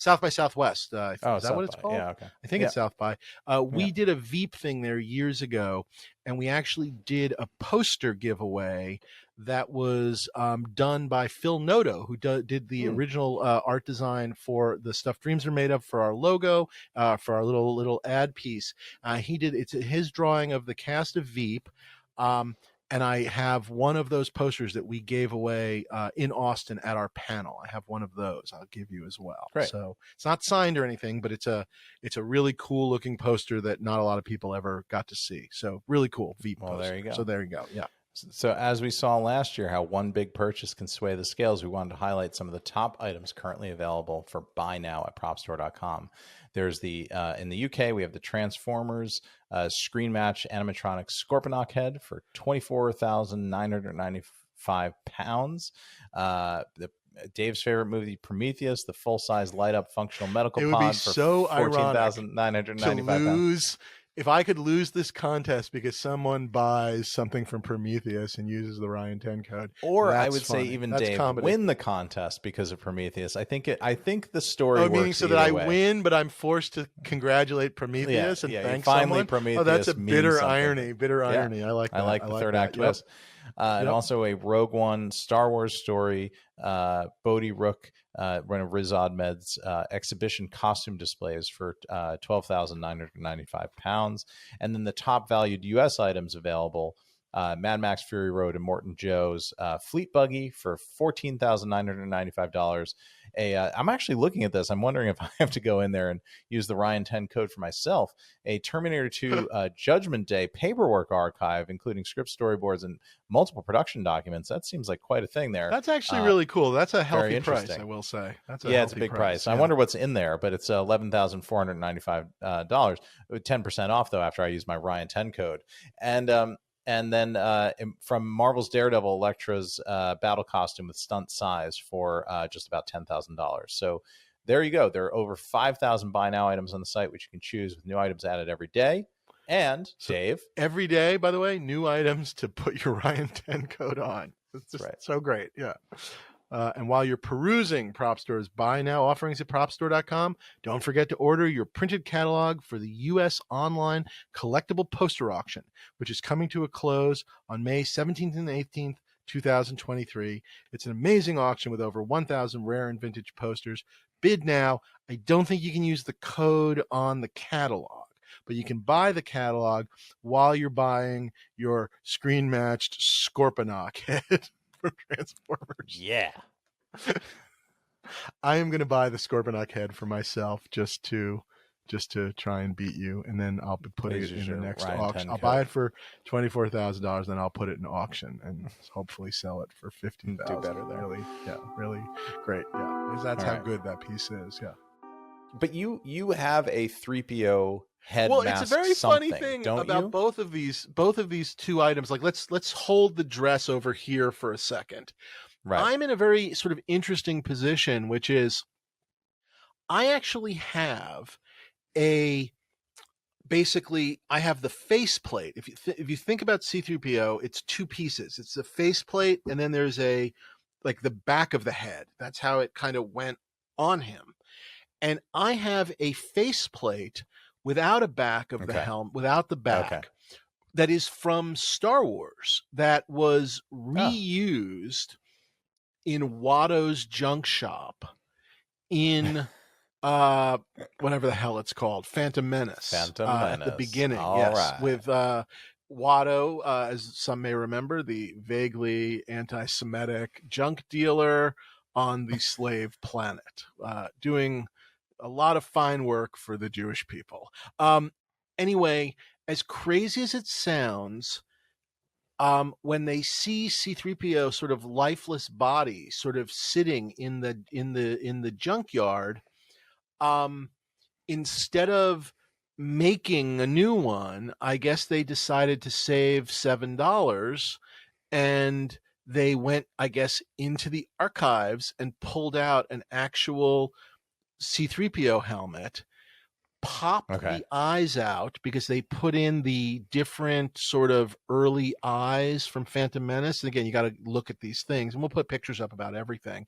South by Southwest. Is that South what it's by. called? Yeah, okay. I think Yeah. it's South by. We did a Veep thing there years ago, and we actually did a poster giveaway that was done by Phil Noto, who did the original art design for the Stuff Dreams Are Made Of for our logo, for our little ad piece. It's his drawing of the cast of Veep. And I have one of those posters that we gave away in Austin at our panel. I have one of those I'll give you as well. Great. So it's not signed or anything, but it's a really cool looking poster that not a lot of people ever got to see. So really cool Veep poster. There you go. So there you go. Yeah. So as we saw last year, how one big purchase can sway the scales, we wanted to highlight some of the top items currently available for buy now at propstore.com. There's in the UK, we have the Transformers Screen Match animatronic Scorponok head for £24,995. Dave's favorite movie, Prometheus, the full-size light-up functional medical pod. It would be so ironic £14,995. If I could lose this contest because someone buys something from Prometheus and uses the Ryan 10 code, or I would say even that's Dave comedy. Win the contest because of Prometheus. I think the story. Oh, meaning works so that I way. win, but I'm forced to congratulate Prometheus and thank finally someone. Prometheus. That's a bitter something. irony. Bitter irony. I like that. I like the third act twist. And also a Rogue One Star Wars story, Bodhi Rook, one of Riz Ahmed's exhibition costume displays for £12,995. And then the top valued U.S. items available, Mad Max Fury Road and Morton Joe's Fleet Buggy for $14,995. I'm actually looking at this. I'm wondering if I have to go in there and use the Ryan 10 code for myself. A Terminator 2 Judgment Day paperwork archive, including script, storyboards, and multiple production documents. That seems like quite a thing there. That's actually really cool. That's a healthy price, I will say. It's a big price. I wonder what's in there, but it's $11,495. 10% off, though, after I use my Ryan 10 code. And then from Marvel's Daredevil, Elektra's battle costume with stunt size for just about $10,000. So there you go. There are over 5,000 buy now items on the site, which you can choose with new items added every day. And Dave, every day, by the way, new items to put your Ryan 10 code on. It's just so great. Yeah. And while you're perusing Propstore's buy now offerings at propstore.com, don't forget to order your printed catalog for the U.S. online collectible poster auction, which is coming to a close on May 17th and 18th, 2023. It's an amazing auction with over 1,000 rare and vintage posters. Bid now. I don't think you can use the code on the catalog, but you can buy the catalog while you're buying your screen-matched Scorponok head from Transformers. Yeah. I am going to buy the Scorponok head for myself just to try and beat you, and then I'll be putting it in the next auction. I'll buy it for $24,000, then I'll put it in auction and hopefully sell it for $15,000. Do better there. Really great. Yeah, because that's how good that piece is. Yeah. But you have a 3PO head. Well, it's a very funny thing about you? both of these two items. Like let's hold the dress over here for a second. Right. I'm in a very sort of interesting position, which is I actually have basically I have the faceplate. If you think about C-3PO, it's two pieces. It's the faceplate, and then there's the back of the head. That's how it kind of went on him. And I have a faceplate without a back of the helm, without the back, that is from Star Wars, that was reused in Watto's junk shop in uh whatever the hell it's called, Phantom Menace, Phantom at the Menace. beginning. All Yes, right. with Watto, as some may remember, the vaguely anti-Semitic junk dealer on the slave planet, doing a lot of fine work for the Jewish people. Anyway, as crazy as it sounds, when they see C3PO sort of lifeless body sort of sitting in the junkyard, um, instead of making a new one, I guess they decided to save $7, and they went, I guess, into the archives and pulled out an actual C3PO helmet, popped Okay. the eyes out because they put in the different sort of early eyes from Phantom Menace. And again, you got to look at these things, and we'll put pictures up about everything,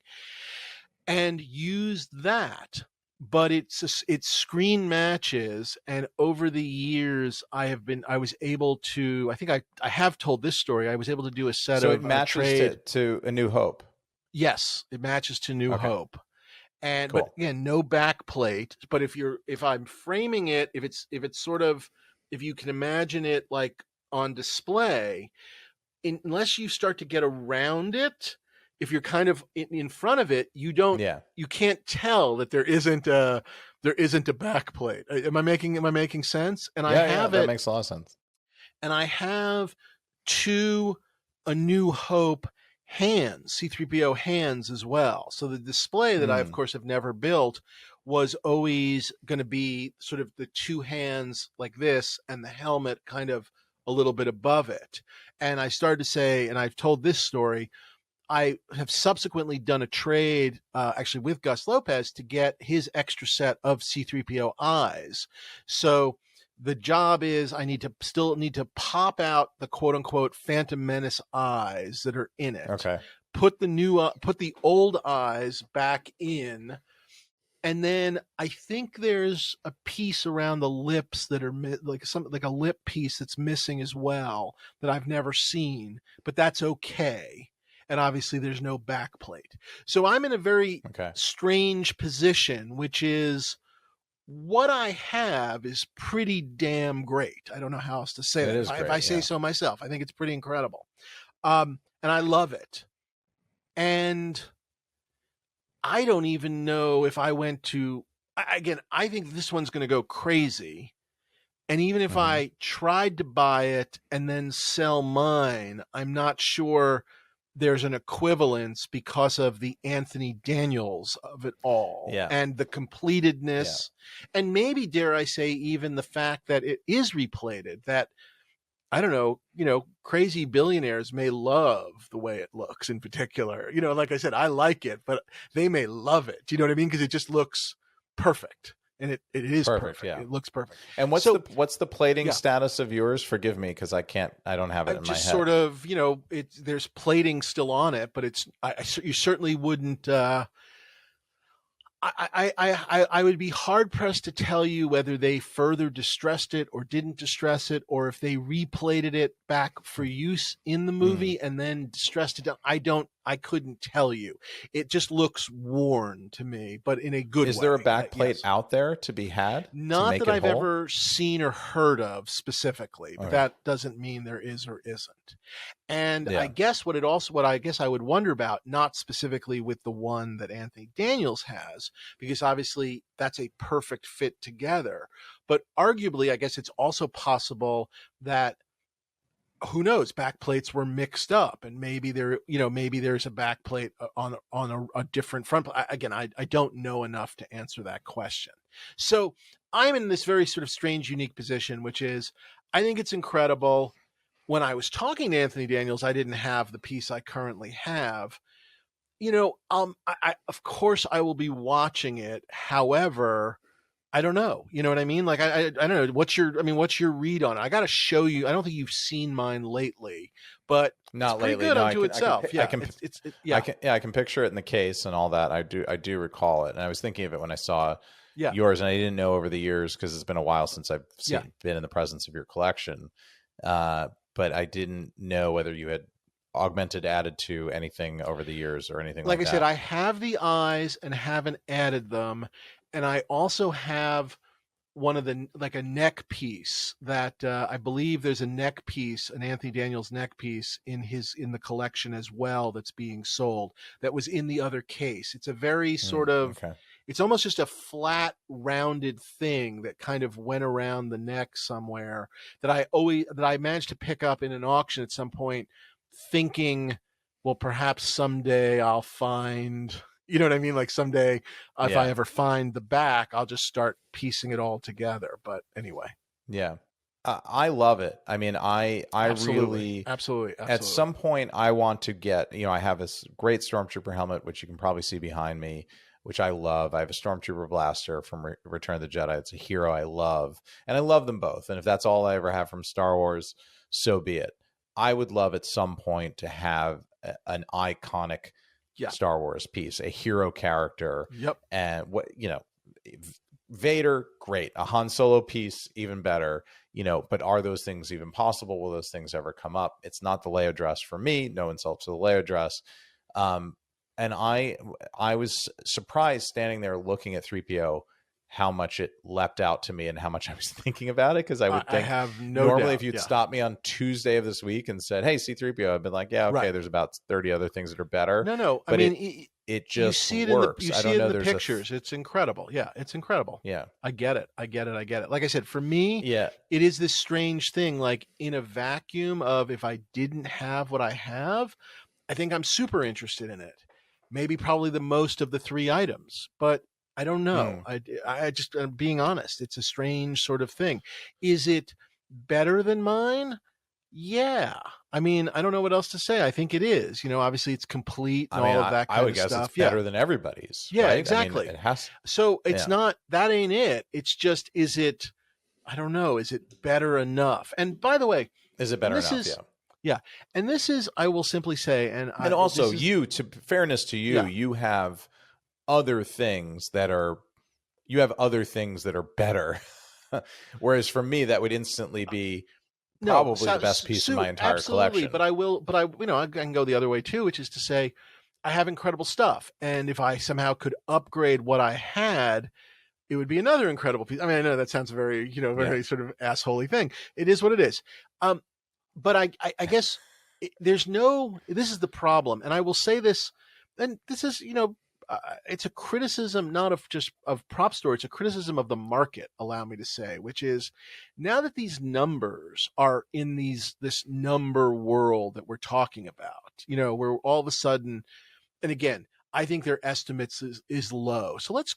and used that. But it screen matches, and over the years, I was able to. I think I have told this story. I was able to do a set So it of matches trade. to A New Hope. Yes, it matches to New Okay. Hope. And but Cool. again, no back plate. But if I'm framing it, if it's sort of, if you can imagine it like on display, unless you start to get around it, if you're kind of in front of it, Yeah. you can't tell that there isn't a back plate. Am I making sense? And I Yeah. Yeah. have That it, makes a lot of sense. and I have two A New Hope hands, C3PO hands as well. So the display that I, of Hmm. course, have never built was always going to be sort of the two hands like this and the helmet kind of a little bit above it. And I started to say, and I've told this story, I have subsequently done a trade, actually with Gus Lopez, to get his extra set of C3PO eyes. So the job is I still need to pop out the quote unquote Phantom Menace eyes that are in it, Okay. put the old eyes back in, and then I think there's a piece around the lips that are like a lip piece that's missing as well that I've never seen, but that's okay. And obviously there's no back plate. So I'm in a very Okay. strange position, which is what I have is pretty damn great. I don't know how else to say It that. is If I great. say Yeah. so myself, I think it's pretty incredible. And I love it. And I don't even know if I went to, again, I think this one's going to go crazy. And even if Hmm. I tried to buy it and then sell mine, I'm not sure there's an equivalence because of the Anthony Daniels of it all Yeah. and the Yeah. completedness. And maybe, dare I say, even the fact that it is replated, that I don't know, crazy billionaires may love the way it looks in particular. Like I said, I like it, but they may love it. Do you know what I mean? Because it just looks perfect. And it is Perfect. perfect. Yeah. It looks perfect. And So what's the plating yeah, status of yours? Forgive me because I don't have it I've in my just head. sort of, there's plating still on it, but you certainly wouldn't, I would be hard pressed to tell you whether they further distressed it or didn't distress it, or if they replated it back for use in the Mm. movie and then distressed it down. I couldn't tell you. It just looks worn to me, but in a good Is way. there a back plate Yes. out there to be had to Not make that it I've whole? ever seen or heard of specifically, but Okay. that doesn't mean there is or isn't. And I Yeah. guess what I guess I would wonder about, not specifically with the one that Anthony Daniels has, because obviously that's a perfect fit together, but arguably, I guess it's also possible that, who knows, backplates were mixed up, and maybe maybe there's a backplate on a different front. Again, I don't know enough to answer that question. So I'm in this very sort of strange, unique position, which is I think it's incredible. When I was talking to Anthony Daniels, I didn't have the piece I currently have. Of course I will be watching it. However, I don't know. You know what I mean? Like I don't know. What's your read on it? I got to show you. I don't think you've seen mine lately, but it's Not pretty lately. good No, unto itself. Yeah, yeah, I can picture it in the case and all that. I do recall it. And I was thinking of it when I saw yeah, yours, and I didn't know over the years because it's been a while since I've yeah. been in the presence of your collection. But I didn't know whether you had augmented, added to anything over the years or anything Like like I said, that? I have the eyes and haven't added them, and I also have one of the like a neck piece that I believe there's a neck piece, an Anthony Daniels neck piece in the collection as well that's being sold that was in the other case. It's a very sort of Okay. it's almost just a flat rounded thing that kind of went around the neck somewhere that I managed to pick up in an auction at some point thinking, well, perhaps someday I'll find, you know what I mean? Like someday, if I Yeah. ever find the back, I'll just start piecing it all together. But anyway, Yeah. I love it. I mean, I absolutely, really, absolutely, at absolutely. some point, I want to get, I have this great Stormtrooper helmet, which you can probably see behind me, which I love. I have a Stormtrooper blaster from Return of the Jedi. It's a hero I love, and I love them both. And if that's all I ever have from Star Wars, so be it. I would love at some point to have an iconic Yeah. Star Wars piece, a hero character, Yep. and Vader, great. A Han Solo piece, even better. But are those things even possible? Will those things ever come up? It's not the Leia dress for me. No insult to the Leia dress. And I was surprised standing there looking at 3PO how much it leapt out to me and how much I was thinking about it, because I would I think have no normally doubt. if you'd Yeah. stopped me on Tuesday of this week and said, "Hey, C3PO," I'd been like, "Yeah, okay, Right. there's about 30 other things that are better." No. I But mean, it you just see it in the works. I don't know. There's pictures. It's incredible. Yeah, it's incredible. yeah, I get it. I get it. I get it. Like I said, for me, yeah. it is this strange thing. Like in a vacuum of if I didn't have what I have, I think I'm super interested in it. Maybe probably the most of the three items, but I don't know. Mm. I just, I'm being honest. It's a strange sort of thing. Is it better than mine? Yeah. I mean, I don't know what else to say. I think it is. Obviously it's complete and I mean, all of that I kind would of guess it's stuff. Yeah. better than everybody's, Yeah, right? I mean, exactly. it has. So it's Yeah. not, that ain't it. It's just, is it, I don't know, is it better enough? And by the way, Is it and better this enough? is, Yeah. yeah. And this is, I will simply say, And also, this is, to fairness to you, yeah, you have other things that are better. Whereas for me, that would instantly be no, probably the best piece in my entire absolutely. collection. But I can go the other way too, which is to say, I have incredible stuff. And if I somehow could upgrade what I had, it would be another incredible piece. I mean, I know that sounds very, very sort of assholey thing. It is what it is. But I guess this is the problem. And I will say this, and this is, it's a criticism, not of just of Propstore. It's a criticism of the market, allow me to say, which is now that these numbers are in this number world that we're talking about, where all of a sudden, and again, I think their estimates is low. So let's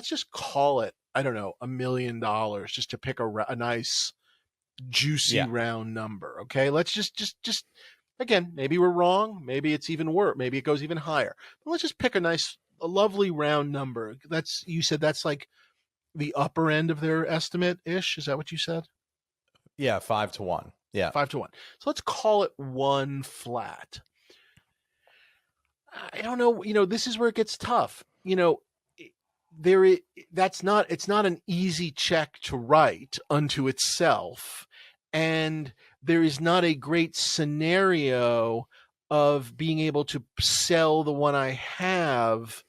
just call it, I don't know, $1 million just to pick a nice juicy Yeah. round number. Okay. Let's just again, maybe we're wrong. Maybe it's even worse. Maybe it goes even higher. But let's just pick a lovely round number. You said that's like the upper end of their estimate ish. Is that what you said? Yeah. 5 to 1. Yeah. 5 to 1. So let's call it one flat. I don't know. This is where it gets tough. It's not an easy check to write unto itself. And there is not a great scenario of being able to sell the one I have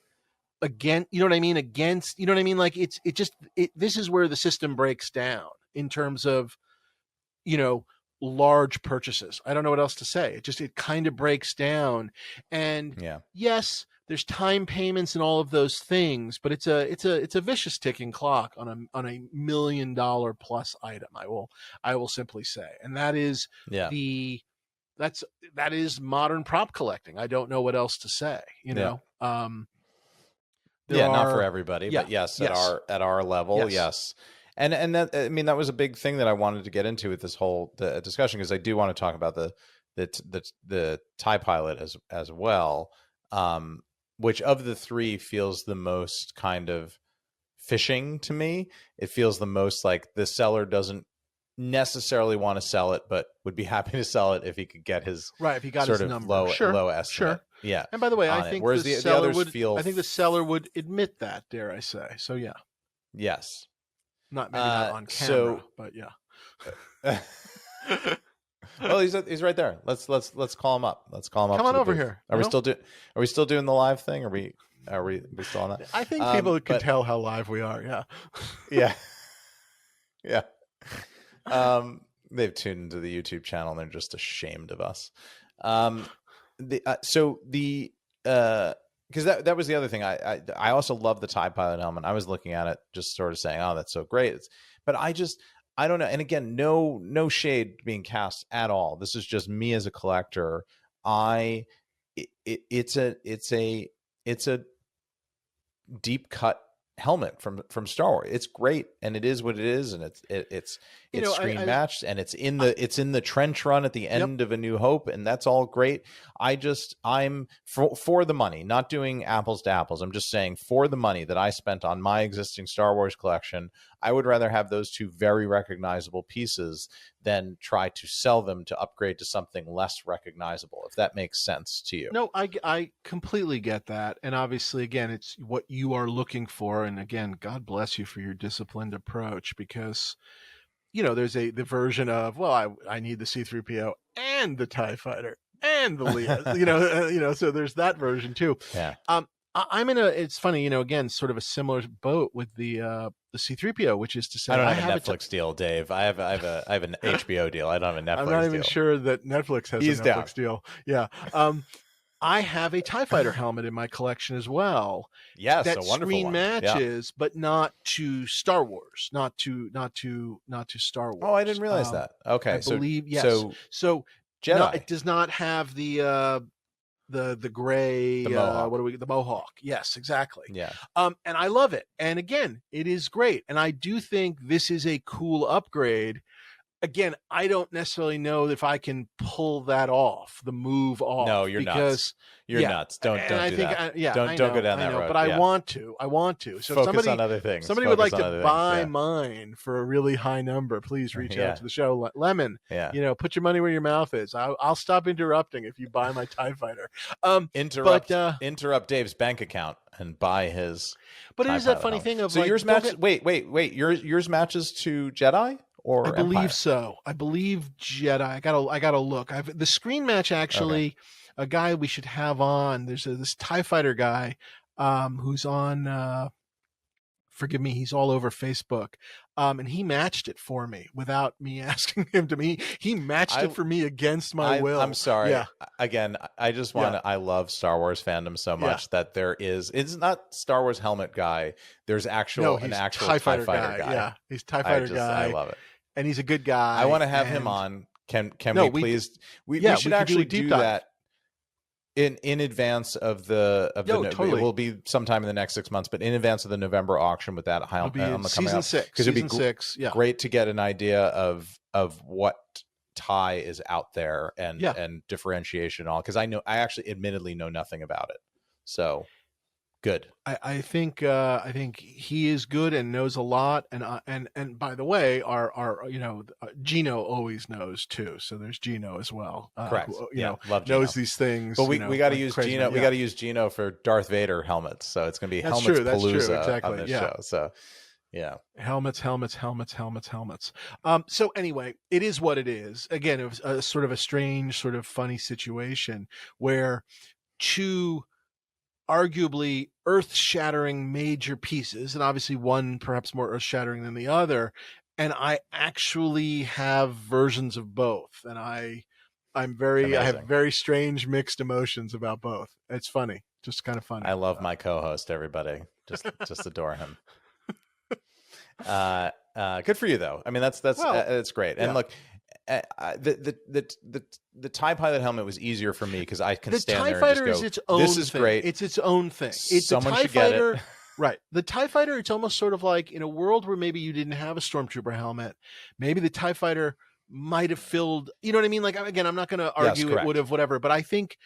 again. You know what I mean? Against, you know what I mean? Like this is where the system breaks down in terms of, large purchases. I don't know what else to say. It kind of breaks down. And Yeah. yes, there's time payments and all of those things, but it's a vicious ticking clock on a $1 million plus item. I will simply say, and that is Yeah. that is modern prop collecting. I don't know what else to say. Yeah. There Not are, for everybody, yeah, but yes, yes, at our level, yes. yes. And that, I mean, that was a big thing that I wanted to get into with this whole discussion, because I do want to talk about the TIE pilot as well, which of the three feels the most kind of fishing to me. It feels the most like the seller doesn't necessarily want to sell it, but would be happy to sell it if he could get his right. If he got sort his of number, low sure, estimate. sure. Yeah. And by the way, I think whereas the others seller feel. I think the seller would admit that. Dare I say? So yeah. Yes. Maybe not on camera, but yeah. Well, he's right there. Let's call him up. Let's call him up Come to on the over booth. here. Are we still doing the live thing? Are we still on that? I think people can But tell how live we are. Yeah. yeah, yeah. They've tuned into the YouTube channel and they're just ashamed of us. So the because that was the other thing. I also love the TIE Pilot helmet. I was looking at it, just sort of saying, "Oh, that's so great." But I don't know. And again, no shade being cast at all. This is just me as a collector. It's a deep cut helmet from Star Wars. It's great, and it is what it is, and it's screen matched, and it's in the trench run at the end of A New Hope, and that's all great. I'm for the money, not doing apples to apples. I'm just saying, for the money that I spent on my existing Star Wars collection, I would rather have those two very recognizable pieces than try to sell them to upgrade to something less recognizable, if that makes sense to you. No, I completely get that. And obviously, again, it's what you are looking for. And again, God bless you for your disciplined approach, because, there's the version of, well, I need the C-3PO and the TIE Fighter and the Leia, so there's that version too. Yeah. I'm it's funny, again, sort of a similar boat with the C-3PO, which is to say, I don't have a Netflix deal, Dave. I have an HBO deal. I don't have a Netflix deal. I'm not even sure that Netflix has a Netflix deal. Yeah. I have a TIE Fighter helmet in my collection as well. Yes, that a wonderful screen one. matches, but not to Star Wars, not to Star Wars. Oh, I didn't realize that. Okay, I believe yes. So Jedi. No, it does not have the gray, the Mohawk. Yes, exactly. Yeah. And I love it. And again, it is great. And I do think this is a cool upgrade. Again, I don't necessarily know if I can pull that off, the move off. No, you're nuts. You're nuts. Don't do that. Don't go down that road. But I want to. So focus on other things. Somebody would like to buy mine for a really high number, please reach out to the show. Lemon, put your money where your mouth is. I'll stop interrupting if you buy my TIE Fighter. Interrupt Dave's bank account and buy his. But it is that funny thing of so yours matches. Wait. Yours matches to Jedi. Or I believe Empire? so. I believe Jedi. I gotta look. The screen match actually. Okay. A guy we should have on. There's this TIE Fighter guy, who's on. Forgive me. He's all over Facebook, and he matched it for me without me asking him to. He matched it for me against my will. I'm sorry. Yeah. Again, I just want to. I love Star Wars fandom so much that there is. It's not Star Wars helmet guy. There's an actual TIE Fighter guy. Yeah, he's TIE Fighter guy. I love it. And he's a good guy. I want to have him on. Can we please? We should actually do that in advance of the totally. It will be sometime in the next 6 months, but in advance of the November auction with that helmet coming season out. 6. Because it'd be great to get an idea of what tie is out there and differentiation and all. Because I actually admittedly know nothing about it. So. Good. I think he is good and knows a lot, and by the way, our Gino always knows too. So there's Gino as well. Correct. Love Gino. Knows these things. But we got to use Gino. Yeah. We got to use Gino for Darth Vader helmets. So it's going to be helmets palooza exactly. on this show. So yeah, helmets. So anyway, it is what it is. Again, it was a sort of a strange, sort of funny situation where two arguably earth-shattering major pieces, and obviously one perhaps more earth-shattering than the other, and I actually have versions of both, and I have very strange mixed emotions about both. It's funny, just kind of funny. I love my co-host, everybody. Just adore him. Good for you though. I mean, that's great. And look, the TIE Pilot helmet was easier for me because I can stand there and just go, is its own this is thing. great. It's its own thing. It's Someone the TIE should get Fighter, it. Right. The TIE Fighter, it's almost sort of like in a world where maybe you didn't have a Stormtrooper helmet, maybe the TIE Fighter might have filled, you know what I mean? Like, again, I'm not going to argue it would have, whatever, but I think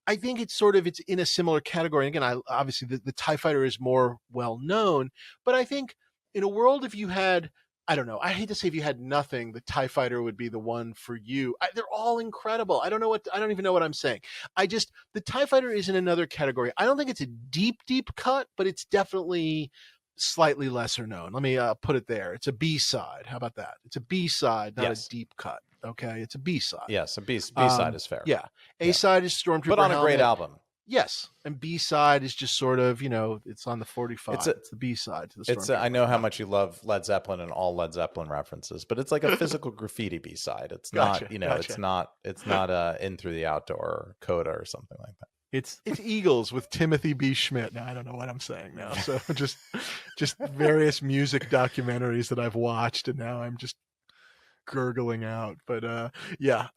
it's in a similar category. And again, obviously the TIE Fighter is more well known, but I think in a world, if you had, I don't know, I hate to say if you had nothing, the TIE Fighter would be the one for you. They're all incredible. I don't even know what I'm saying. The TIE Fighter is in another category. I don't think it's a deep, deep cut, but it's definitely slightly lesser known. Let me put it there. It's a B-side. How about that? It's a B-side, not a Yes. deep cut. Okay, it's a B-side. Yes, a B side is fair. Yeah. Yeah. A-side is But Stormtrooper on a great Helmet. album. Yes, and B-side is just sort of, it's on the 45. It's It's the B-side to the Stormtrooper. I know how much you love Led Zeppelin and all Led Zeppelin references, but it's like a physical graffiti B-side. It's Gotcha, not, it's not In Through the Outdoor or Coda or something like that. It's Eagles with Timothy B. Schmidt. Now I don't know what I'm saying now. So just various music documentaries that I've watched, and now I'm just gurgling out. But yeah,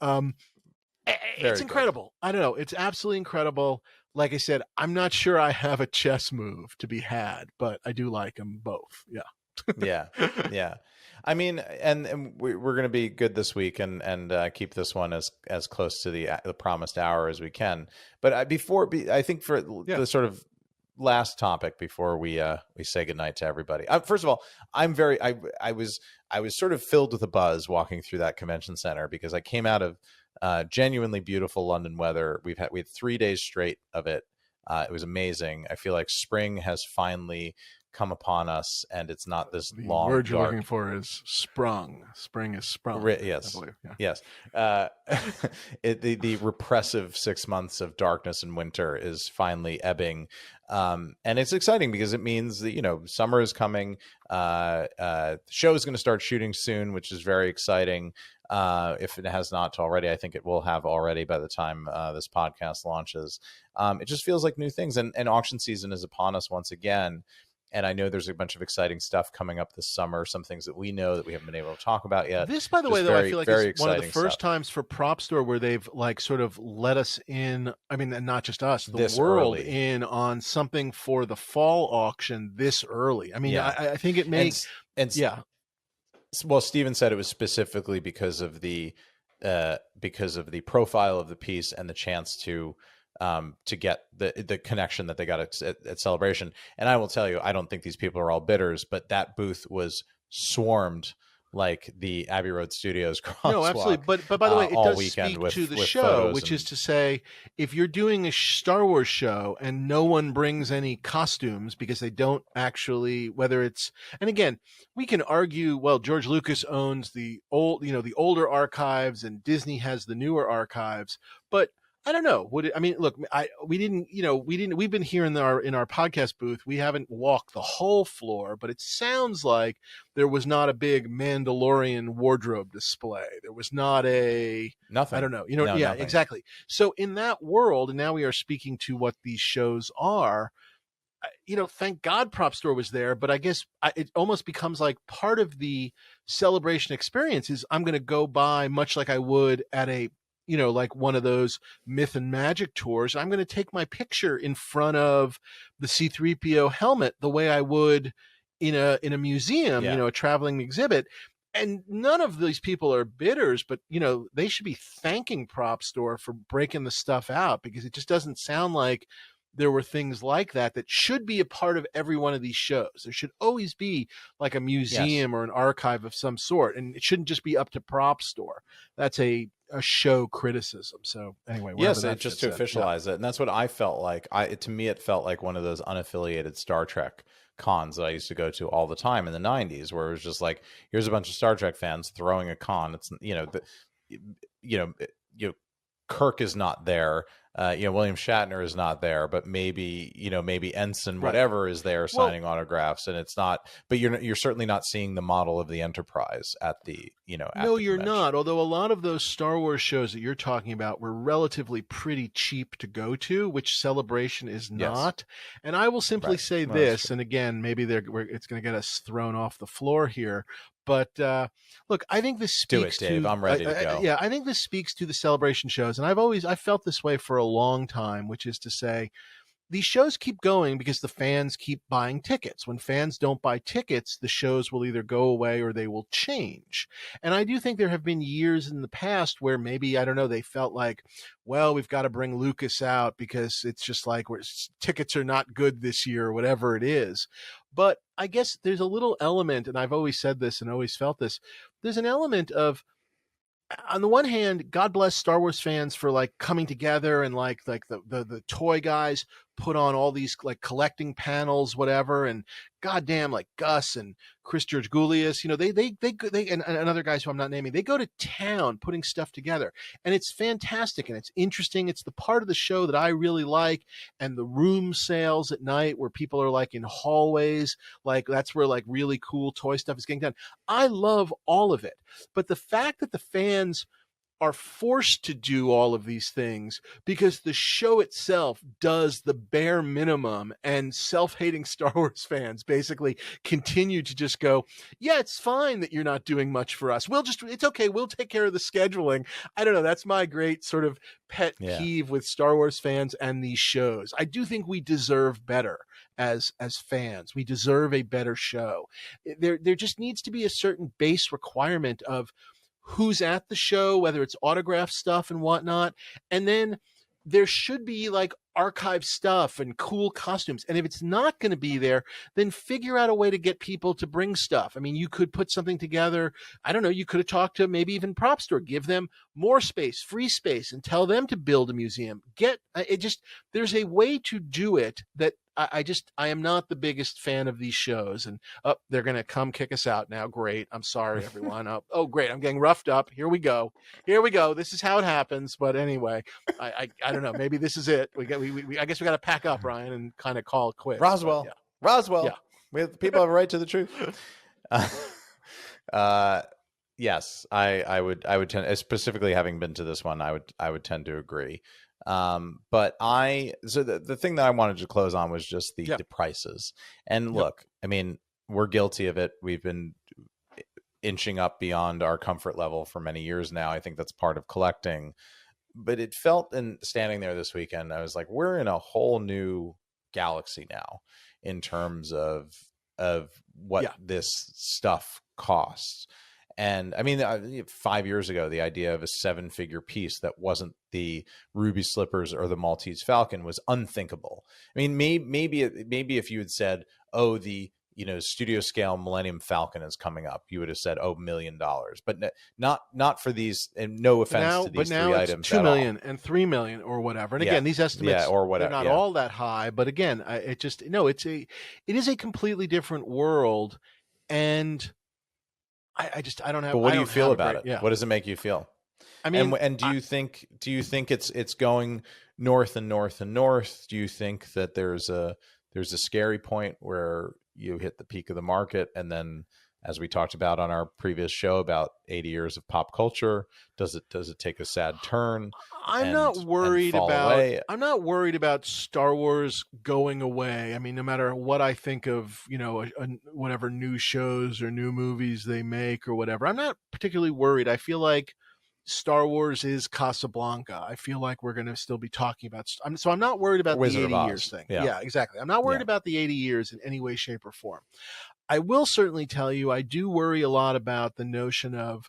it's incredible. Good. I don't know. It's absolutely incredible. Like I said, I'm not sure I have a chess move to be had, but I do like them both. Yeah. Yeah. I mean, and we're going to be good this week and keep this one as close to the promised hour as we can. But I think for the sort of last topic before we say goodnight to everybody. First of all, I was sort of filled with a buzz walking through that convention center because I came out of genuinely beautiful London weather. We had 3 days straight of it. It was amazing. I feel like spring has finally come upon us, and it's not this the long. The word you're looking for is sprung. Spring is sprung. Yes, yes. The repressive 6 months of darkness and winter is finally ebbing, and it's exciting because it means that summer is coming. The show is going to start shooting soon, which is very exciting. If it has not already, I think it will have already by the time this podcast launches. It just feels like new things, and auction season is upon us once again. And I know there's a bunch of exciting stuff coming up this summer, some things that we know that we haven't been able to talk about yet. This, by the way, though, I feel like it's one of the first times for Propstore where they've like sort of let us in. I mean, and not just us, the world in on something for the fall auction this early. I mean, I think it makes Well, Steven said it was specifically because of the profile of the piece and the chance to get the connection that they got at Celebration. And I will tell you, I don't think these people are all bidders, but that booth was swarmed like the Abbey Road Studios crosswalk. No, absolutely. But by the way, it does speak to the show, which is to say, if you're doing a Star Wars show and no one brings any costumes because they don't actually, whether it's, and again, we can argue, well, George Lucas owns the older archives and Disney has the newer archives, but I don't know. Look, we've been here in our podcast booth. We haven't walked the whole floor, but it sounds like there was not a big Mandalorian wardrobe display. There was not nothing. I don't know. Nothing. Exactly. So in that world, and now we are speaking to what these shows are, thank God Propstore was there, but I guess it almost becomes like part of the celebration experience is I'm going to go by much like I would at a like one of those myth and magic tours. I'm going to take my picture in front of the C-3PO helmet the way I would in a museum, a traveling exhibit. And none of these people are bidders, but they should be thanking Propstore for breaking the stuff out because it just doesn't sound like there were things like that should be a part of every one of these shows. There should always be like a museum or an archive of some sort, and it shouldn't just be up to Propstore. That's a show criticism. So anyway, just to officialize it, and that's what I felt like. To me, it felt like one of those unaffiliated Star Trek cons that I used to go to all the time in the 90s, where it was just like, here's a bunch of Star Trek fans throwing a con. It's Kirk is not there. William Shatner is not there, but maybe Ensign whatever is there signing autographs, and it's not. But you're certainly not seeing the model of the Enterprise at the No, you're not. Although a lot of those Star Wars shows that you're talking about were relatively pretty cheap to go to, which Celebration is not. Yes. And I will simply say this, and again, maybe it's going to get us thrown off the floor here. But look, I think this speaks to Dave. I'm ready to go. I think this speaks to the Celebration shows, and I felt this way for a long time, which is to say, these shows keep going because the fans keep buying tickets. When fans don't buy tickets, the shows will either go away or they will change. And I do think there have been years in the past where maybe, I don't know, they felt like, well, we've got to bring Lucas out because it's just like tickets are not good this year or whatever it is. But I guess there's a little element, and I've always said this and always felt this, there's an element of, on the one hand, God bless Star Wars fans for like coming together and like the toy guys. put on all these like collecting panels, whatever, and goddamn, like Gus and Chris Georgoulias, they and other guys who I'm not naming, they go to town putting stuff together, and it's fantastic and it's interesting. It's the part of the show that I really like, and the room sales at night where people are like in hallways, like that's where like really cool toy stuff is getting done. I love all of it, but the fact that the fans are forced to do all of these things because the show itself does the bare minimum, and self-hating Star Wars fans basically continue to just go, yeah, it's fine that you're not doing much for us. It's okay. We'll take care of the scheduling. I don't know. That's my great sort of pet peeve with Star Wars fans and these shows. I do think we deserve better as fans. We deserve a better show. There just needs to be a certain base requirement of who's at the show, whether it's autograph stuff and whatnot. And then there should be like archive stuff and cool costumes. And if it's not going to be there, then figure out a way to get people to bring stuff. I mean, you could put something together. I don't know. You could have talked to maybe even Propstore, give them more space, free space, and tell them to build a museum. There's a way to do it that I am not the biggest fan of these shows. And they're going to come kick us out now. Great. I'm sorry, everyone. Oh, great. I'm getting roughed up. Here we go. This is how it happens. But anyway, I don't know. Maybe this is it. I guess we got to pack up, Ryan, and kind of call it quits. Roswell. Yeah. Roswell. Yeah. People have a right to the truth. Yes, I would tend, specifically having been to this one, I would tend to agree. But the thing that I wanted to close on was just the prices. And look, I mean, we're guilty of it. We've been inching up beyond our comfort level for many years now. I think that's part of collecting. But it felt, in standing there this weekend, I was like, we're in a whole new galaxy now in terms of what this stuff costs. And I mean, 5 years ago, the idea of a 7-figure piece that wasn't the Ruby Slippers or the Maltese Falcon was unthinkable. I mean, maybe if you had said, oh, the studio scale Millennium Falcon is coming up, you would have said, oh, $1 million. But not for these, and no offense to these three items. $2 million and $3 million or whatever. And again, these estimates or whatever, they're not all that high. But again, it is a completely different world. And I don't have. But what do you feel about it? Yeah. What does it make you feel? I mean, and do you think it's going north and north and north? Do you think that there's a scary point where you hit the peak of the market, and then, as we talked about on our previous show about 80 years of pop culture, does it take a sad turn? I'm not worried about Star Wars going away. I mean, no matter what I think of, whatever new shows or new movies they make or whatever, I'm not particularly worried. I feel like Star Wars is Casablanca. I feel like we're going to still be talking about. So I'm not worried about Wizard the 80 years thing. Yeah, exactly. I'm not worried about the 80 years in any way, shape, or form. I will certainly tell you, I do worry a lot about the notion of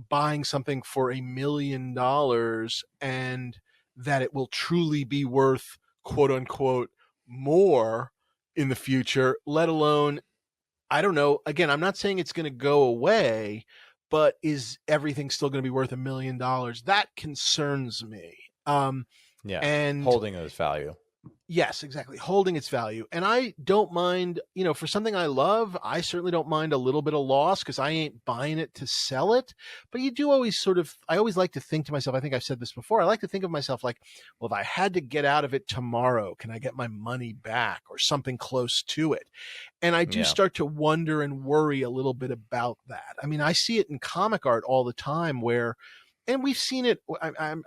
buying something for $1 million and that it will truly be worth, quote unquote, more in the future, let alone, I don't know. Again, I'm not saying it's going to go away, but is everything still going to be worth $1 million? That concerns me. And holding its value. Yes, exactly. Holding its value. And I don't mind, for something I love, I certainly don't mind a little bit of loss because I ain't buying it to sell it. But you do always I always like to think to myself, I think I've said this before, I like to think of myself like, well, if I had to get out of it tomorrow, can I get my money back or something close to it? And I do start to wonder and worry a little bit about that. I mean, I see it in comic art all the time where, and we've seen it,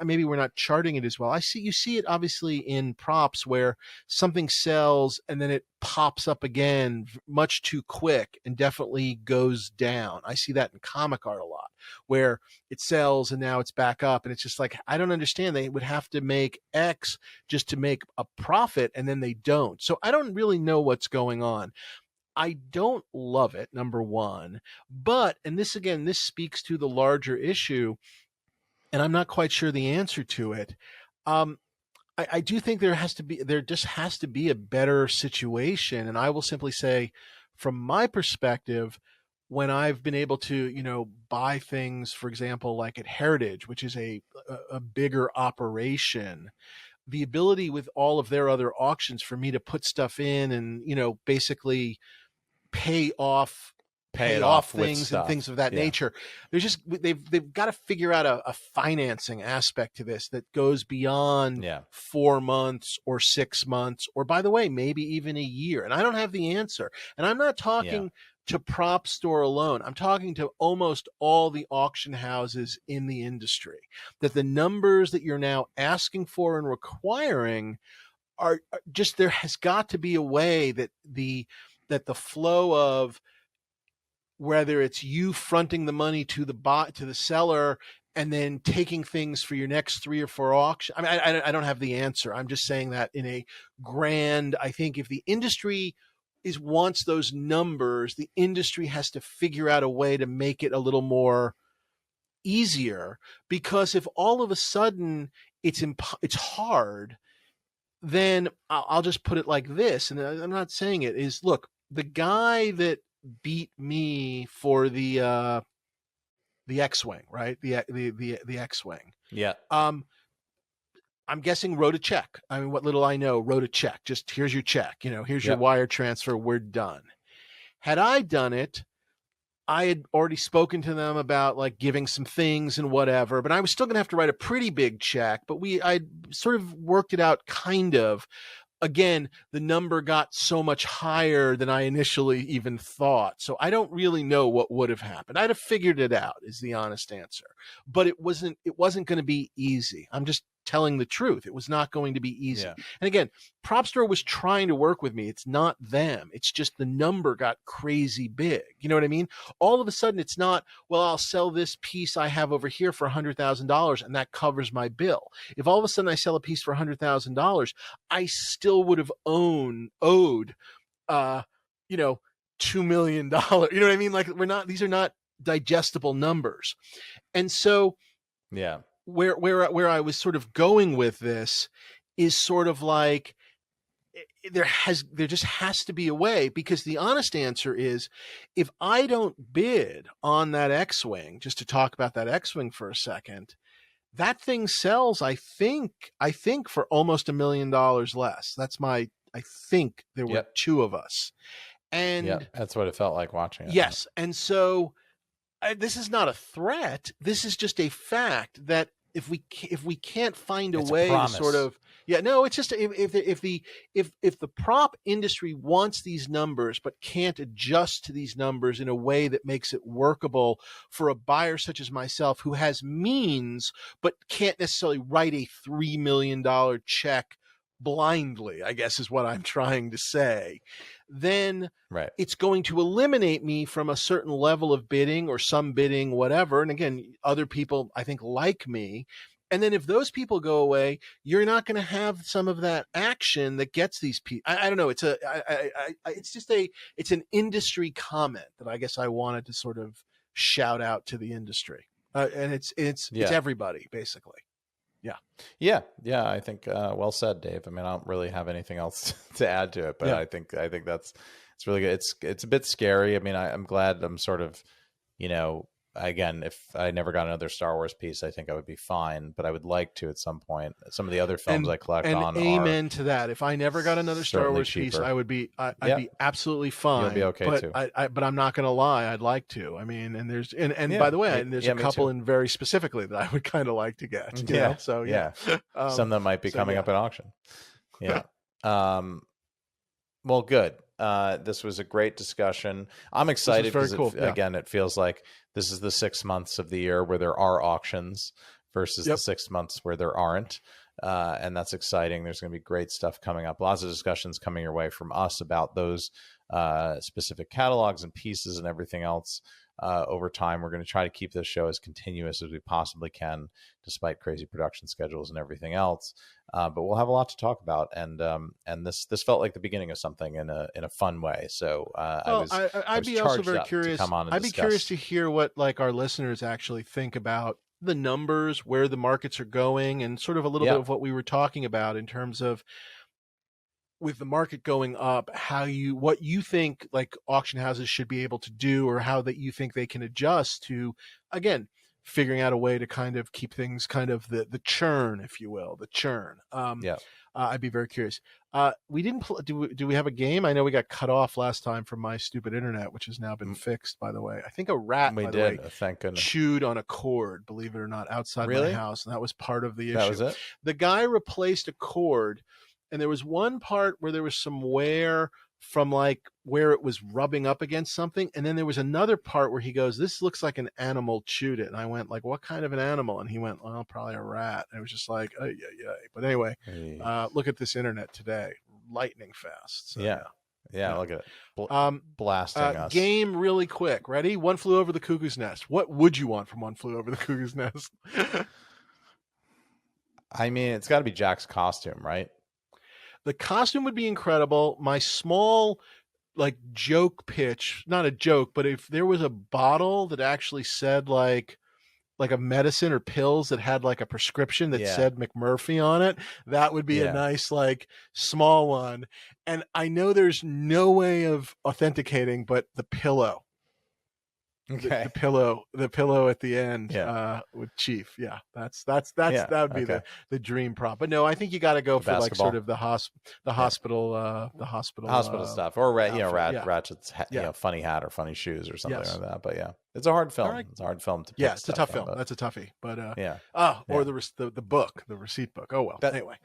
maybe we're not charting it as well. You see it obviously in props where something sells and then it pops up again much too quick and definitely goes down. I see that in comic art a lot where it sells and now it's back up. And it's just like, I don't understand. They would have to make X just to make a profit and then they don't. So I don't really know what's going on. I don't love it, number one. But, and this speaks to the larger issue, and I'm not quite sure the answer to it. I do think there just has to be a better situation. And I will simply say, from my perspective, when I've been able to, buy things, for example, like at Heritage, which is a bigger operation, the ability with all of their other auctions for me to put stuff in and, basically pay off Pay it off with things and things stuff. of that Yeah. nature. There's just they've got to figure out a financing aspect to this that goes beyond Yeah. 4 months or 6 months, or by the way, maybe even a year. And I don't have the answer. And I'm not talking to Propstore alone. I'm talking to almost all the auction houses in the industry, that the numbers that you're now asking for and requiring are just, there has got to be a way that the flow of, whether it's you fronting the money to the seller and then taking things for your next 3 or 4 auctions. I mean, I don't have the answer. I'm just saying that in a grand, I think if the industry wants those numbers, the industry has to figure out a way to make it a little more easier, because if all of a sudden it's hard, then I'll just put it like this, and I'm not saying it is, look, the guy that beat me for the X-wing, right? The X-wing. Yeah. I'm guessing wrote a check. I mean, what little I know, wrote a check. Just, here's your check. Here's your wire transfer. We're done. Had I done it, I had already spoken to them about like giving some things and whatever, but I was still going to have to write a pretty big check. But I sort of worked it out, kind of. Again, the number got so much higher than I initially even thought. So I don't really know what would have happened. I'd have figured it out, is the honest answer. But it wasn't going to be easy. I'm just telling the truth. It was not going to be easy. Yeah. And again, Propstore was trying to work with me. It's not them. It's just the number got crazy big. You know what I mean? All of a sudden, it's not, well, I'll sell this piece I have over here for $100,000 and that covers my bill. If all of a sudden I sell a piece for $100,000, I still would have owed, $2 million. You know what I mean? Like, these are not digestible numbers. And so, yeah, where I was sort of going with this is sort of like, there just has to be a way, because the honest answer is, if I don't bid on that X-Wing, just to talk about that X-Wing for a second, that thing sells, I think for almost $1 million less. I think there were 2 of us. And that's what it felt like watching it. Yes. And so this is not a threat. This is just a fact that if we can't find a way to sort of, it's just, if the prop industry wants these numbers but can't adjust to these numbers in a way that makes it workable for a buyer such as myself, who has means but can't necessarily write a $3 million check blindly, I guess is what I'm trying to say, then it's going to eliminate me from a certain level of bidding, or some bidding, whatever. And again, other people, I think, like me. And then if those people go away, you're not going to have some of that action that gets these people. I don't know. It's an industry comment that I guess I wanted to sort of shout out to the industry. And it's everybody, basically. Yeah. I think well said, Dave. I mean, I don't really have anything else to add to it, but I think it's really good. It's a bit scary. I mean, I'm glad I'm sort of, again, if I never got another Star Wars piece, I think I would be fine, but I would like to at some point. Some of the other films I collect on amen to that. If I never got another Star Wars piece, I'd be absolutely fine. You'll be okay too. But I'm not going to lie, I'd like to. I mean, and there's by the way, there's a couple in very specifically that I would kind of like to get. You know? So some that might be coming up at auction. Yeah. Well, good. This was a great discussion. I'm excited because again, it feels like this is the 6 months of the year where there are auctions versus the 6 months where there aren't. And that's exciting. There's going to be great stuff coming up. Lots of discussions coming your way from us about those specific catalogs and pieces and everything else. Over time, we're going to try to keep this show as continuous as we possibly can, despite crazy production schedules and everything else. But we'll have a lot to talk about, and this felt like the beginning of something in a fun way. So I'd be also very curious. I'd be curious to hear what our listeners actually think about the numbers, where the markets are going, and sort of a little bit of what we were talking about in terms of, with the market going up, what you think auction houses should be able to do, or how that you think they can adjust to, again, figuring out a way to kind of keep things kind of the churn, if you will, the churn. Yeah. I'd be very curious. We didn't do we have a game? I know we got cut off last time from my stupid internet, which has now been fixed, by the way. I think a rat, We by did. the way, Thank goodness. chewed on a cord, believe it or not, outside my Really? house, and that was part of the issue. That was it? The guy replaced a cord, and there was one part where there was some wear from like where it was rubbing up against something, and then there was another part where he goes, "This looks like an animal chewed it," and I went like, "What kind of an animal?" And he went, "Well, probably a rat." And it was just like, oh yeah. But anyway, look at this internet today, lightning fast. So, yeah, look at it, blasting us. Game really quick. Ready? One Flew Over the Cuckoo's Nest. What would you want from One Flew Over the Cuckoo's Nest? I mean, it's got to be Jack's costume, right? The costume would be incredible. My small, like, joke pitch, not a joke, but if there was a bottle that actually said like a medicine or pills that had like a prescription that said McMurphy on it, that would be a nice, like, small one. And I know there's no way of authenticating, but the pillow. Okay. The pillow at the end with Chief. Yeah, that would be the dream prop. But no, I think you got to go for like sort of the hospital stuff, or Ratchet's funny hat or funny shoes or something like that. But it's a hard film. Right. It's a hard film to pick. Yeah, it's a tough film. That's a toughie. But or the book, the receipt book. Oh well. Anyway,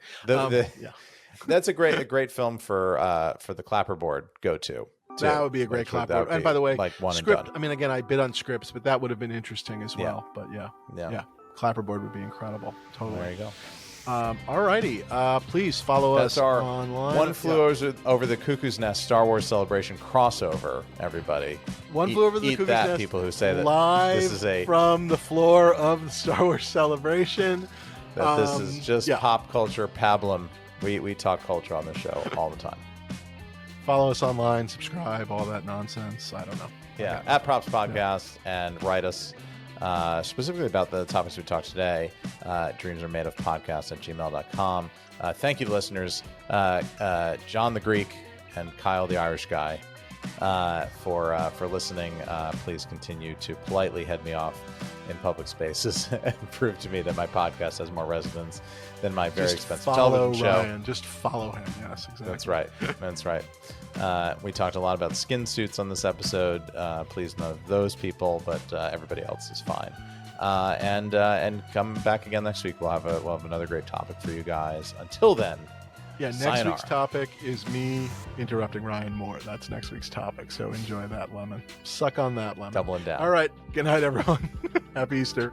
that's a great film for the clapperboard go-to. That would be a great clapboard. And by the way, like one script. And done. I mean, again, I bid on scripts, but that would have been interesting as well. But clapperboard would be incredible. Totally. There you go. All righty. Please follow us online. One Flew Over the Cuckoo's Nest Star Wars Celebration crossover. Everybody, One Flew Over the Cuckoo's Nest. People who say that live this is from the floor of the Star Wars Celebration. That this is just pop culture pablum. We talk culture on the show all the time. Follow us online, subscribe, all that nonsense. I don't know. Yeah, at Props Podcast, and write us specifically about the topics we talked today. dreamsaremadeofpodcast@gmail.com. Thank you, listeners. John the Greek and Kyle the Irish guy for listening. Please continue to politely head me off in public spaces and prove to me that my podcast has more resonance than my very expensive television show. Ryan. Just follow him. Yes, exactly. That's right. We talked a lot about skin suits on this episode. Please none of those people, but everybody else is fine. And come back again next week. We'll have another great topic for you guys. Until then. Yeah, next week's topic is me interrupting Ryan Moore. That's next week's topic, so enjoy that, Lemon. Suck on that, Lemon. Doubling down. All right, good night, everyone. Happy Easter.